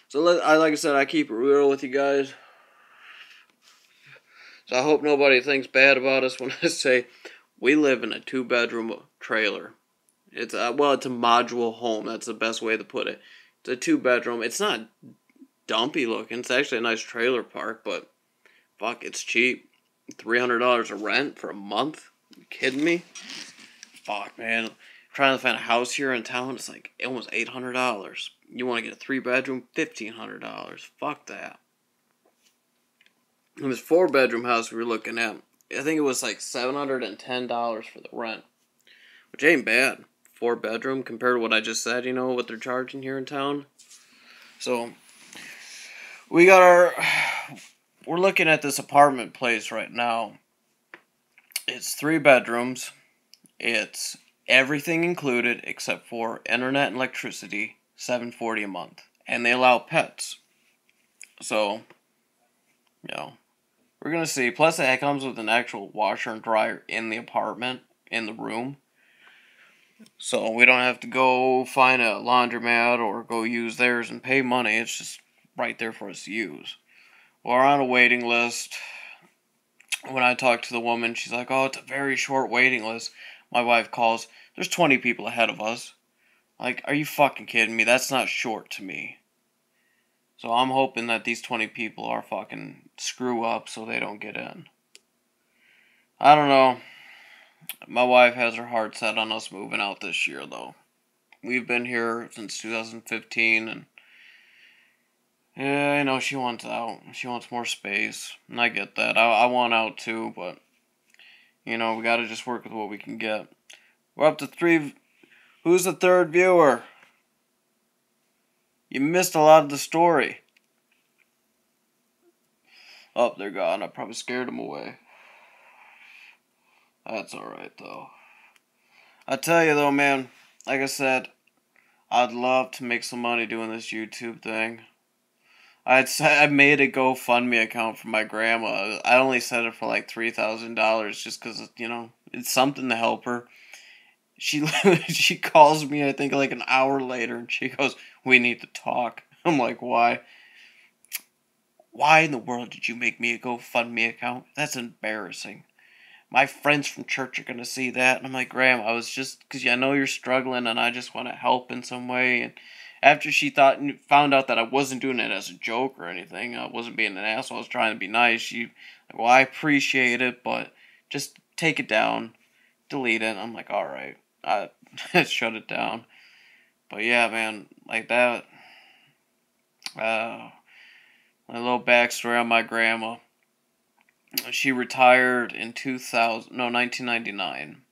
So, like I said, I keep it real with you guys. So I hope nobody thinks bad about us when I say we live in a 2-bedroom trailer. It's a module home. That's the best way to put it. It's a 2-bedroom. It's not dumpy looking. It's actually a nice trailer park, but fuck, it's cheap. $300 a rent for a month? You kidding me? Fuck, man. Trying to find a house here in town, it's like almost $800. You want to get a 3-bedroom? $1,500. Fuck that. And this 4-bedroom house we were looking at, I think it was like $710 for the rent, which ain't bad. 4-bedroom compared to what I just said, what they're charging here in town. So, we're looking at this apartment place right now. It's 3 bedrooms. It's everything included except for internet and electricity, $740 a month. And they allow pets. So, we're going to see. Plus, it comes with an actual washer and dryer in the apartment, in the room. So, we don't have to go find a laundromat or go use theirs and pay money. It's just right there for us to use. We're on a waiting list. When I talked to the woman, she's like, oh, it's a very short waiting list. My wife calls, there's 20 people ahead of us. Like, are you fucking kidding me? That's not short to me. So I'm hoping that these 20 people are fucking screw up so they don't get in. I don't know. My wife has her heart set on us moving out this year, though. We've been here since 2015, and yeah, I know she wants out. She wants more space, and I get that. I want out too, but, we gotta just work with what we can get. We're up to 3. Who's the 3rd viewer? You missed a lot of the story. Oh, they're gone. I probably scared them away. That's alright, though. I tell you, though, man, like I said, I'd love to make some money doing this YouTube thing. I made a GoFundMe account for my grandma. I only set it for like $3,000 just because, it's something to help her. She calls me, I think, like an hour later, and she goes, we need to talk. I'm like, why? Why in the world did you make me a GoFundMe account? That's embarrassing. My friends from church are going to see that. And I'm like, Graham, I was just, because I know you're struggling, and I just want to help in some way. And after she found out that I wasn't doing it as a joke or anything, I wasn't being an asshole, I was trying to be nice, she, like, well, I appreciate it, but just take it down, delete it. I'm like, alright. I shut it down. But yeah, man, like that. A little backstory on my grandma. She retired in 1999.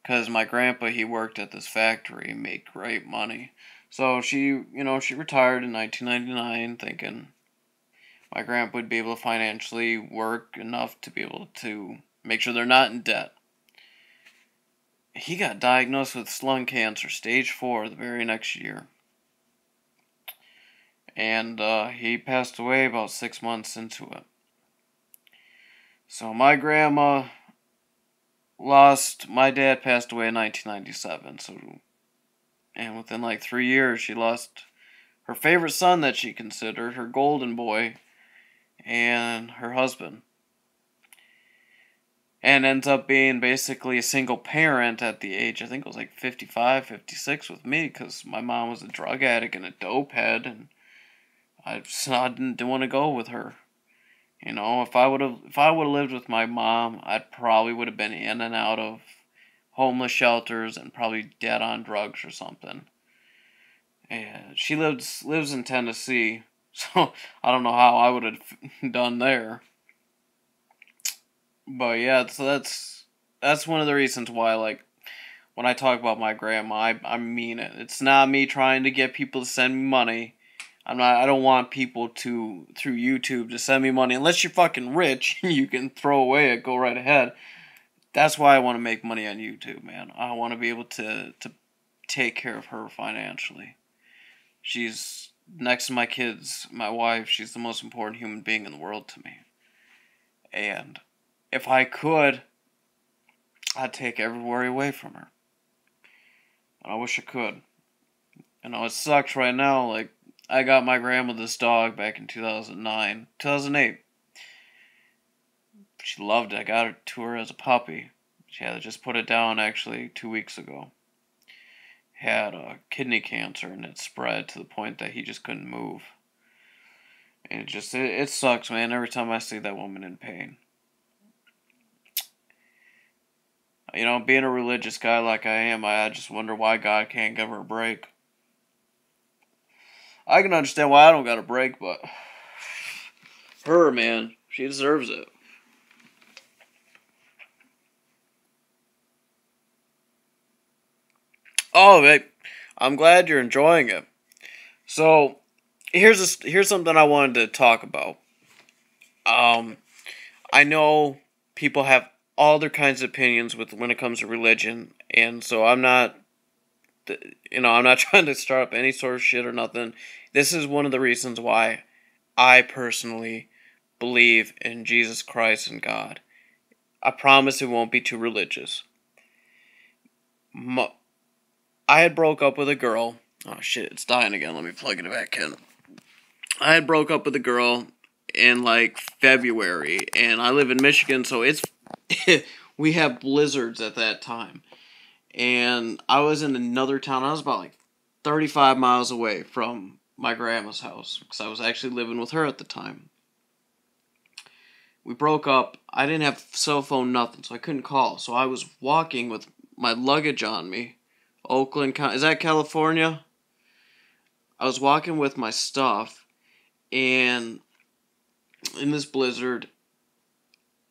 Because my grandpa, he worked at this factory and made great money. So she retired in 1999 thinking my grandpa would be able to financially work enough to be able to make sure they're not in debt. He got diagnosed with lung cancer, stage 4, the very next year. And he passed away about 6 months into it. So my grandma my dad passed away in 1997. And within like 3 years, she lost her favorite son that she considered, her golden boy, and her husband. And ends up being basically a single parent at the age, I think it was like 55, 56 with me, because my mom was a drug addict and a dope head, and I didn't want to go with her. If I would have lived with my mom, I probably would have been in and out of homeless shelters and probably dead on drugs or something. And she lives in Tennessee, so I don't know how I would have done there. But yeah, so that's one of the reasons why, like, when I talk about my grandma, I mean it. It's not me trying to get people to send me money. I don't want people to, through YouTube, to send me money. Unless you're fucking rich, you can throw away it, go right ahead. That's why I want to make money on YouTube, man. I want to be able to take care of her financially. She's, next to my kids, my wife, she's the most important human being in the world to me. And if I could, I'd take every worry away from her. And I wish I could. You know, it sucks right now. Like, I got my grandma this dog back in 2008. She loved it. I got it to her as a puppy. She had to just put it down actually 2 weeks ago. Had kidney cancer, and it spread to the point that he just couldn't move. And it sucks, man, every time I see that woman in pain. You know, being a religious guy like I am, I just wonder why God can't give her a break. I can understand why I don't got a break, but her, man, she deserves it. Oh, babe, I'm glad you're enjoying it. So, here's something I wanted to talk about. I know people have all their kinds of opinions when it comes to religion, and so I'm not trying to start up any sort of shit or nothing. This is one of the reasons why I personally believe in Jesus Christ and God. I promise it won't be too religious. I had broke up with a girl. Oh shit, it's dying again. Let me plug it back in. I had broke up with a girl in like February, and I live in Michigan, so it's we have blizzards at that time. And I was in another town. I was about like 35 miles away from my grandma's house, because I was actually living with her at the time. We broke up. I didn't have cell phone, nothing, so I couldn't call. So I was walking with my luggage on me. Oakland County. Is that California? I was walking with my stuff, and in this blizzard,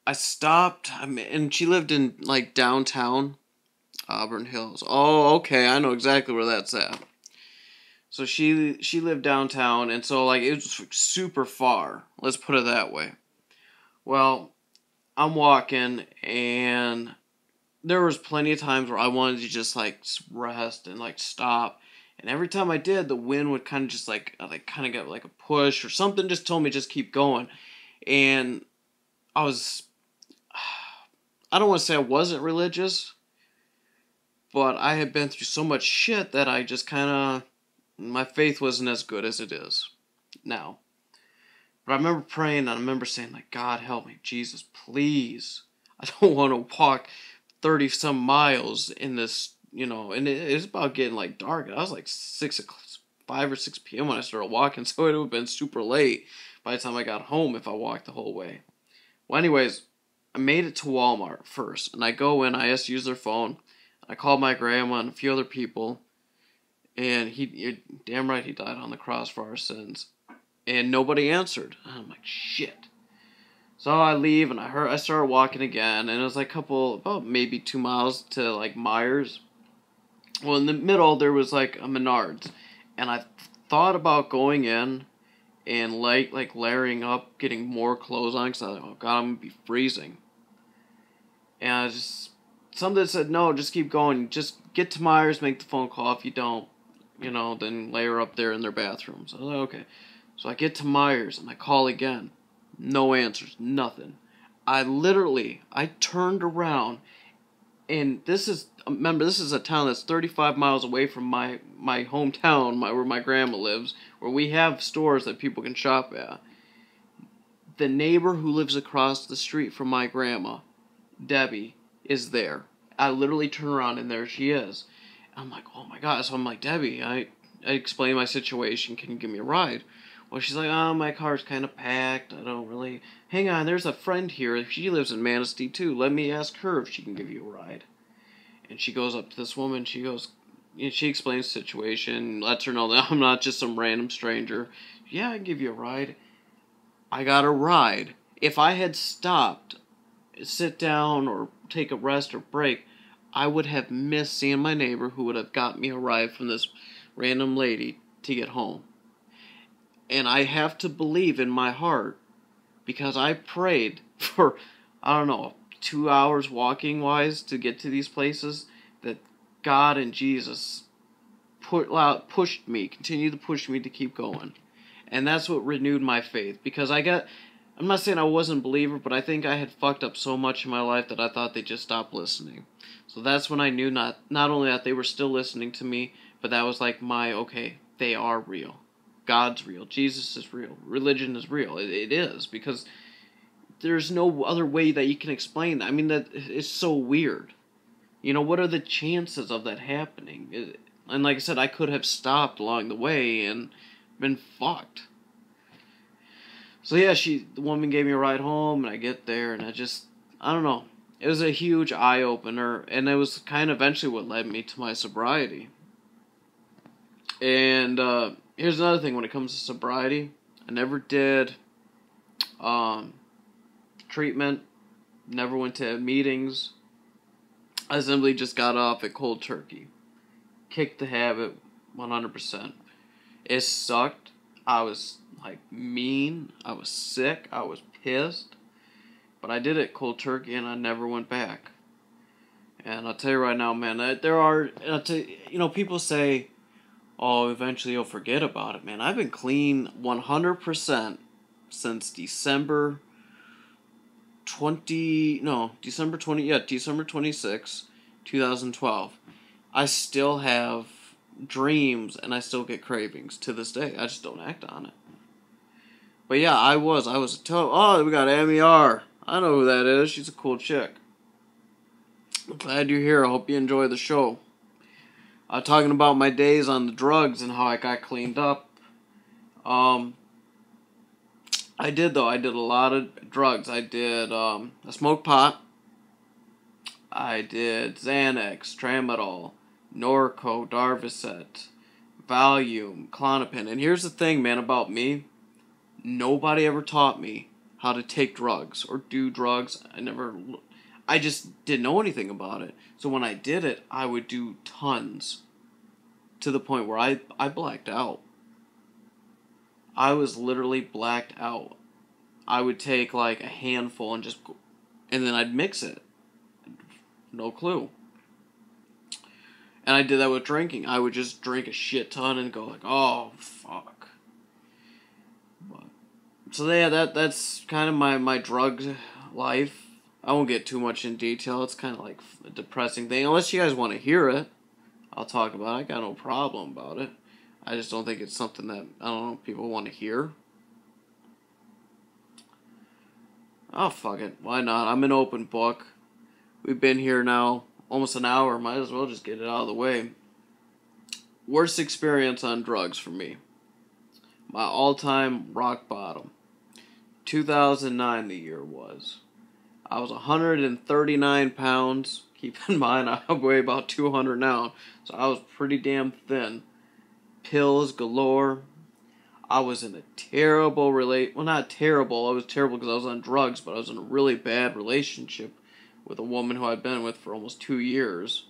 I stopped. And she lived in like downtown Auburn Hills. Oh, okay, I know exactly where that's at. So she lived downtown, and so like it was super far. Let's put it that way. Well, I'm walking, and there was plenty of times where I wanted to just like rest and like stop. And every time I did, the wind would kind of just like kind of get like a push or something, just told me just keep going. And I don't want to say I wasn't religious, but I had been through so much shit that I just kind of, my faith wasn't as good as it is now. But I remember praying, and I remember saying, like, God help me, Jesus, please. I don't want to walk 30 some miles in this, and it's about getting like dark. I was like 5 or 6 p.m. when I started walking, so it would have been super late by the time I got home if I walked the whole way. Well, anyways, I made it to Walmart first, and I go in, I asked to use their phone. I called my grandma and a few other people, and damn right he died on the cross for our sins. And nobody answered. And I'm like, shit. So I leave, and I started walking again, and it was like about maybe 2 miles to like Myers. Well, in the middle there was like a Menards, and I thought about going in and like layering up, getting more clothes on, because I was like, oh god, I'm gonna be freezing. And something said, no, just keep going. Just get to Myers, make the phone call. If you don't, then layer up there in their bathrooms. I was like, okay. So I get to Myers, and I call again. No answers, nothing. I turned around, and this is a town that's 35 miles away from my hometown, where my grandma lives, where we have stores that people can shop at. The neighbor who lives across the street from my grandma, Debbie, is there. I literally turn around, and there she is. I'm like, oh my god. So I'm like, Debbie, I explained my situation. Can you give me a ride? Well, she's like, oh, my car's kind of packed. I don't really... Hang on, there's a friend here. She lives in Manistee, too. Let me ask her if she can give you a ride. And she goes up to this woman. She explains the situation, lets her know that I'm not just some random stranger. Yeah, I can give you a ride. I got a ride. If I had stopped, sit down, or take a rest or break, I would have missed seeing my neighbor who would have got me a ride from this random lady to get home. And I have to believe in my heart, because I prayed for, I don't know, 2 hours walking wise to get to these places, that God and Jesus continued to push me to keep going. And that's what renewed my faith, because I'm not saying I wasn't a believer, but I think I had fucked up so much in my life that I thought they'd just stop listening. So that's when I knew not only that they were still listening to me, but that was like okay, they are real. God's real. Jesus is real. Religion is real. It is, because there's no other way that you can explain that. I mean, that is so weird. You know, what are the chances of that happening? And like I said, I could have stopped along the way and been fucked. So yeah, the woman gave me a ride home, and I get there, and I don't know. It was a huge eye-opener, and it was kind of eventually what led me to my sobriety. And here's another thing when it comes to sobriety. I never did treatment, never went to meetings. I simply just got off at cold turkey. Kicked the habit 100%. It sucked. I was mean. I was sick. I was pissed. But I did it cold turkey, and I never went back. And I'll tell you right now, man, people say, oh, eventually you'll forget about it, man. I've been clean 100% since December 26, 2012. I still have dreams, and I still get cravings to this day. I just don't act on it. But yeah, I was oh, we got Amy R. I know who that is. She's a cool chick. I'm glad you're here. I hope you enjoy the show. Talking about my days on the drugs and how I got cleaned up. I did a lot of drugs. I smoked pot. I did Xanax, Tramadol, Norco, Darvocet, Valium, Klonopin. And here's the thing, man, about me. Nobody ever taught me how to take drugs or do drugs. I just didn't know anything about it. So when I did it, I would do tons, to the point where I blacked out. I was literally blacked out. I would take like a handful and then I'd mix it. No clue. And I did that with drinking. I would just drink a shit ton and go like, oh, fuck. So yeah, that's kind of my drug life. I won't get too much in detail. It's kind of like a depressing thing. Unless you guys want to hear it, I'll talk about it. I got no problem about it. I just don't think it's something that, I don't know, people want to hear. Oh, fuck it. Why not? I'm an open book. We've been here now almost an hour. Might as well just get it out of the way. Worst experience on drugs for me. My all-time rock bottom. 2009 the year was. I was 139 pounds. Keep in mind, I weigh about 200 now. So I was pretty damn thin. Pills galore. I was in a terrible well, not terrible. I was terrible because I was on drugs, but I was in a really bad relationship with a woman who I'd been with for almost 2 years.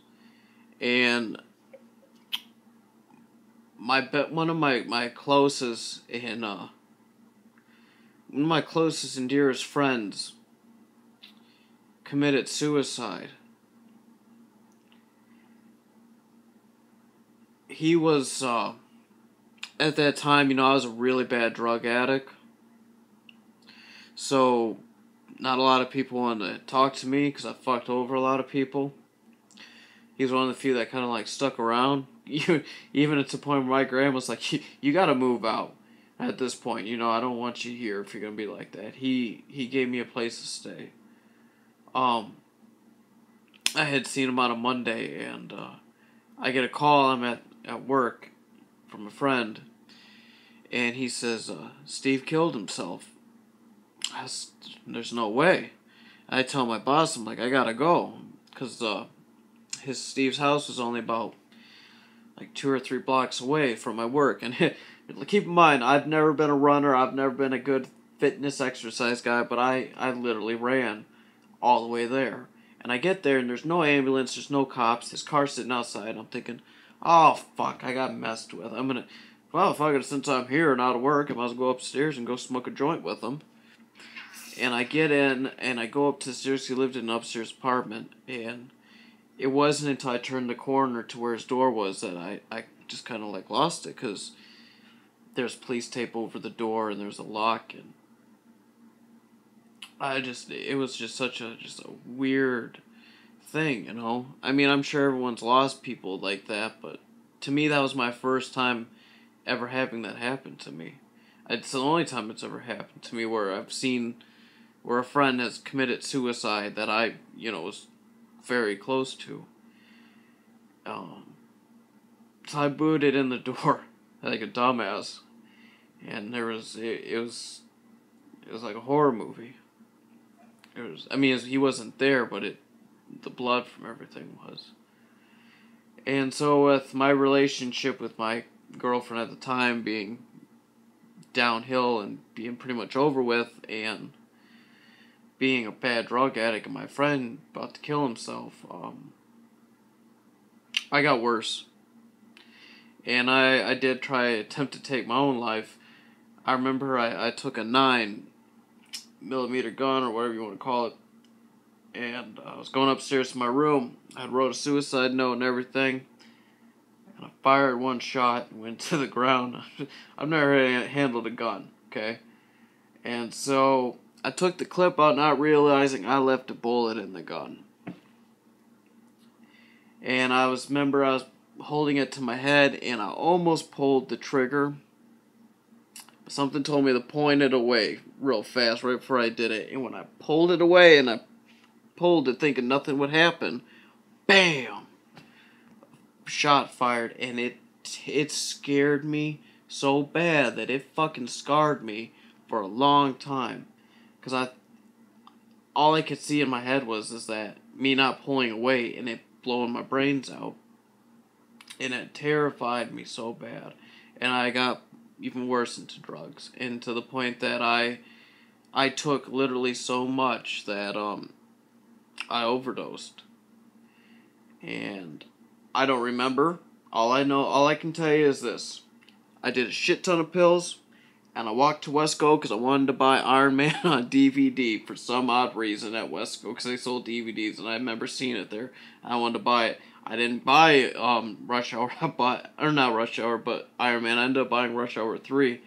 And one of my closest and dearest friends committed suicide. He was, at that time, I was a really bad drug addict. So, not a lot of people wanted to talk to me because I fucked over a lot of people. He was one of the few that kind of like stuck around. Even at the point where my grandma was like, you gotta move out at this point. I don't want you here if you're gonna be like that. He gave me a place to stay. I had seen him on a Monday, and I get a call. I'm at work from a friend, and he says, Steve killed himself. There's no way. I tell my boss, I'm like, I gotta go, because Steve's house was only about like 2 or 3 blocks away from my work. And keep in mind, I've never been a runner. I've never been a good fitness exercise guy, but I literally ran all the way there. And I get there, and there's no ambulance, there's no cops, his car's sitting outside. I'm thinking, oh, fuck, I got messed with. Well, fuck it, since I'm here and out of work, I might as well go upstairs and go smoke a joint with him. And I get in, and I go up to the stairs. He lived in an upstairs apartment, and it wasn't until I turned the corner to where his door was that I just kind of, like, lost it, because there's police tape over the door, and there's a lock, and it was just such a weird thing, you know? I mean, I'm sure everyone's lost people like that, but to me, that was my first time ever having that happen to me. It's the only time it's ever happened to me where I've seen where a friend has committed suicide that I, was very close to. So I booted in the door like a dumbass, and it was like a horror movie. He wasn't there, but the blood from everything was. And so with my relationship with my girlfriend at the time being downhill and being pretty much over with, and being a bad drug addict and my friend about to kill himself, I got worse. And I did attempt to take my own life. I remember I took a 9mm gun, or whatever you want to call it, and I was going upstairs to my room. I wrote a suicide note and everything, and I fired one shot and went to the ground. I've never handled a gun, okay? And so I took the clip out, not realizing I left a bullet in the gun. And I was holding it to my head, and I almost pulled the trigger. But something told me to point it away real fast right before I did it. And when I pulled it away, and I pulled it thinking nothing would happen, bam! Shot fired, and it scared me so bad that it fucking scarred me for a long time. Because all I could see in my head was that me not pulling away and it blowing my brains out. And it terrified me so bad. And I got even worse into drugs. And to the point that I took literally so much that I overdosed. And I don't remember. All I can tell you is this. I did a shit ton of pills, and I walked to Wesco because I wanted to buy Iron Man on DVD for some odd reason at Wesco, because they sold DVDs, and I remember seeing it there. I wanted to buy it. I didn't buy Rush Hour. Not Rush Hour, but Iron Man. I ended up buying Rush Hour 3.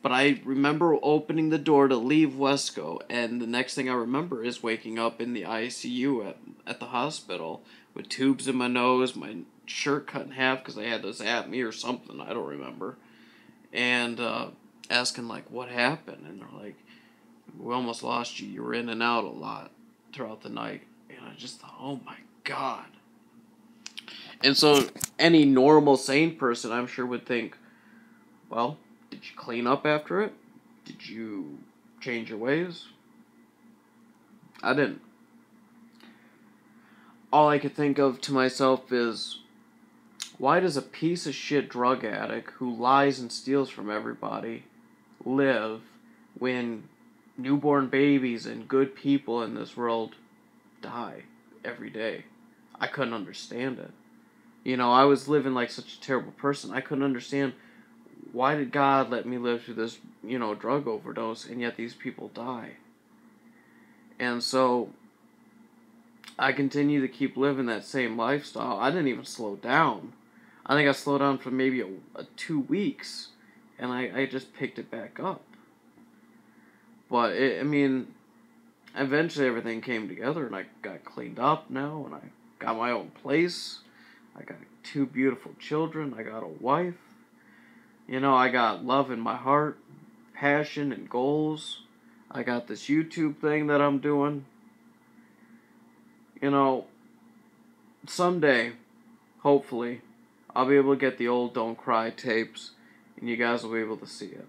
But I remember opening the door to leave Wesco, and the next thing I remember is waking up in the ICU at the hospital with tubes in my nose, my shirt cut in half because they had to zap me or something, I don't remember, and asking, like, what happened, and they're like, we almost lost you, you were in and out a lot throughout the night, and I just thought, oh my god. And so any normal, sane person, I'm sure, would think, well, did you clean up after it? Did you change your ways? I didn't. All I could think of to myself is, why does a piece of shit drug addict who lies and steals from everybody live when newborn babies and good people in this world die every day? I couldn't understand it. I was living like such a terrible person. I couldn't understand, why did God let me live through this, drug overdose, and yet these people die? And so I continue to keep living that same lifestyle. I didn't even slow down. I think I slowed down for maybe 2 weeks, and I just picked it back up. But, eventually everything came together, and I got cleaned up now, and I got my own place. I got 2 beautiful children. I got a wife. I got love in my heart, passion, and goals. I got this YouTube thing that I'm doing. Someday, hopefully, I'll be able to get the old Don't Cry tapes, and you guys will be able to see it.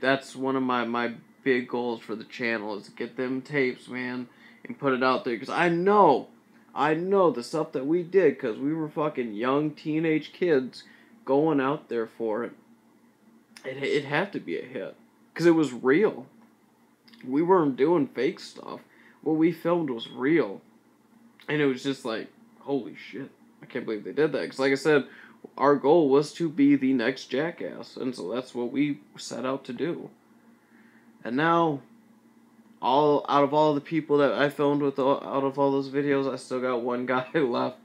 That's one of my big goals for the channel, is to get them tapes, man, and put it out there, because I know the stuff that we did, because we were fucking young teenage kids going out there for it. It had to be a hit, because it was real. We weren't doing fake stuff. what we filmed was real. And it was just like, holy shit, I can't believe they did that. Because like I said, our goal was to be the next Jackass. And so that's what we set out to do. And now, out of all the people that I filmed with, out of all those videos, I still got one guy left.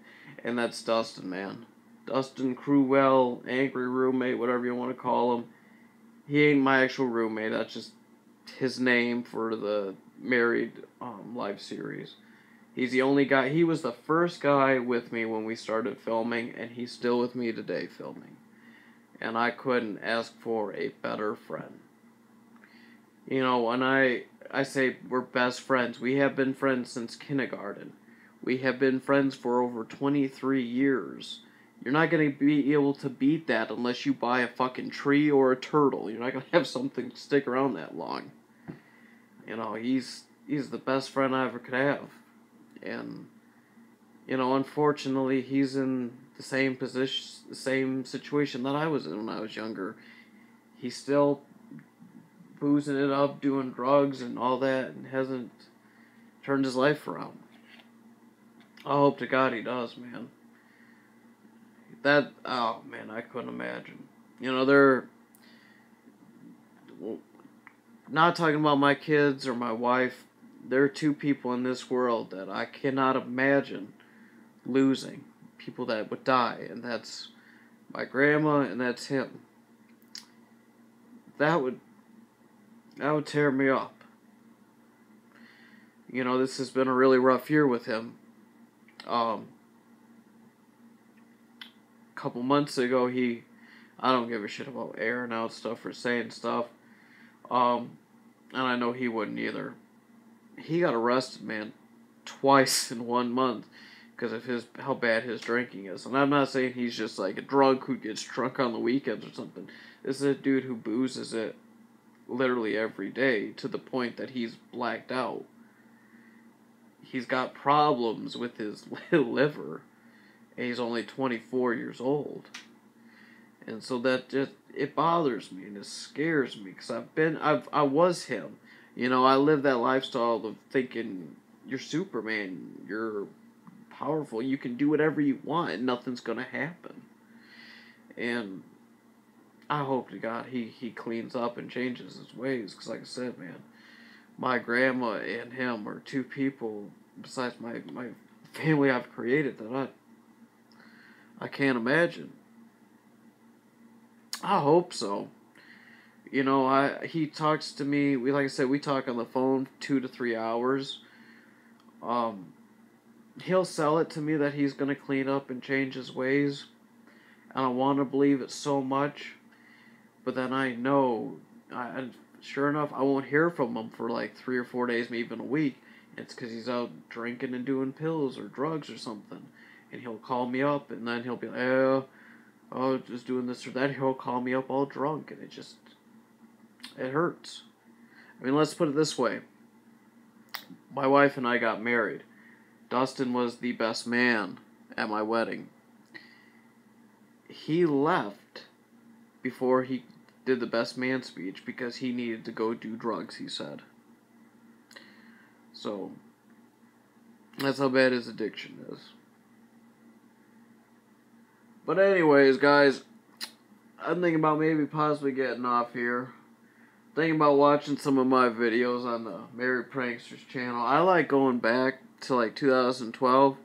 And that's Dustin, man. Dustin Crewell, angry roommate, whatever you want to call him. He ain't my actual roommate. That's just his name for the Married live series. He's the only guy. He was the first guy with me when we started filming, and he's still with me today filming. And I couldn't ask for a better friend. You know, when I say we're best friends, we have been friends since kindergarten. We have been friends for over 23 years. You're not going to be able to beat that unless you buy a fucking tree or a turtle. You're not going to have something stick around that long. You know, he's the best friend I ever could have. And, you know, unfortunately, he's in the same position, the same situation that I was in when I was younger. He's still boozing it up, doing drugs and all that, and hasn't turned his life around. I hope to God he does, man. Oh man, I couldn't imagine. You know, they're not talking about my kids or my wife. There are two people in this world that I cannot imagine losing. People that would die, and that's my grandma and that's him. That would tear me up. You know, this has been a really rough year with him. Couple months ago, I don't give a shit about airing out stuff or saying stuff, and I know he wouldn't either. He got arrested, man, twice in 1 month because of how bad his drinking is. And I'm not saying he's just like a drunk who gets drunk on the weekends or something. This is a dude who boozes it literally every day to the point that he's blacked out. He's got problems with his liver. And he's only 24 years old. And so that just, it bothers me and it scares me because I was him. You know, I lived that lifestyle of thinking you're Superman, you're powerful, you can do whatever you want and nothing's going to happen. And I hope to God he cleans up and changes his ways because like I said, man, my grandma and him are two people besides my family I've created that I can't imagine. I hope so. You know, he talks to me. Like I said, we talk on the phone 2 to 3 hours. He'll sell it to me that he's gonna clean up and change his ways, and I want to believe it so much. But then I know, sure enough, I won't hear from him for like 3 or 4 days, maybe even a week. It's because he's out drinking and doing pills or drugs or something. And he'll call me up, and then he'll be like, oh, just doing this or that. He'll call me up all drunk, and it hurts. I mean, let's put it this way. My wife and I got married. Dustin was the best man at my wedding. He left before he did the best man speech because he needed to go do drugs, he said. So, that's how bad his addiction is. But anyways, guys, I'm thinking about maybe possibly getting off here. Thinking about watching some of my videos on the Married Pranksters channel. I like going back to like 2012.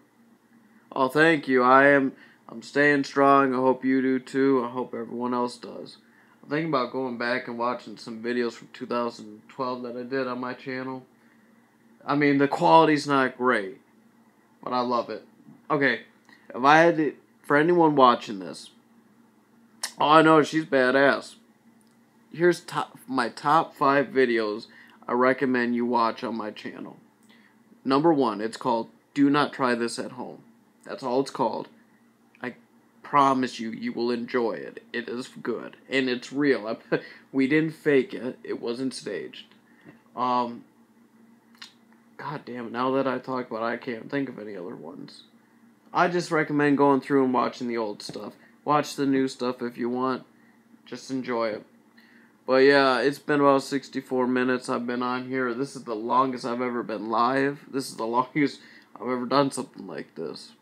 Oh, thank you. I'm staying strong. I hope you do too. I hope everyone else does. I'm thinking about going back and watching some videos from 2012 that I did on my channel. I mean, the quality's not great, but I love it. Okay, if I had to... For anyone watching this, oh, I know she's badass. Here's my top 5 videos I recommend you watch on my channel. Number 1, it's called Do Not Try This at Home. That's all it's called. I promise you will enjoy it. It is good. And it's real. We didn't fake it. It wasn't staged. God damn it. Now that I talk about it, I can't think of any other ones. I just recommend going through and watching the old stuff. Watch the new stuff if you want. Just enjoy it. But yeah, it's been about 64 minutes I've been on here. This is the longest I've ever been live. This is the longest I've ever done something like this.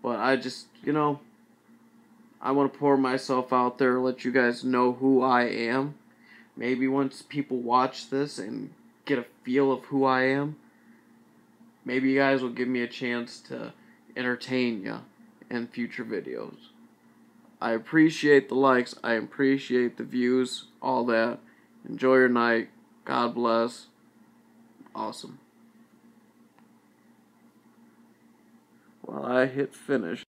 But I just, I want to pour myself out there, let you guys know who I am. Maybe once people watch this and get a feel of who I am, maybe you guys will give me a chance to entertain you in future videos. I appreciate the likes. I appreciate the views. All that. Enjoy your night. God bless. Awesome. Well, I hit finish.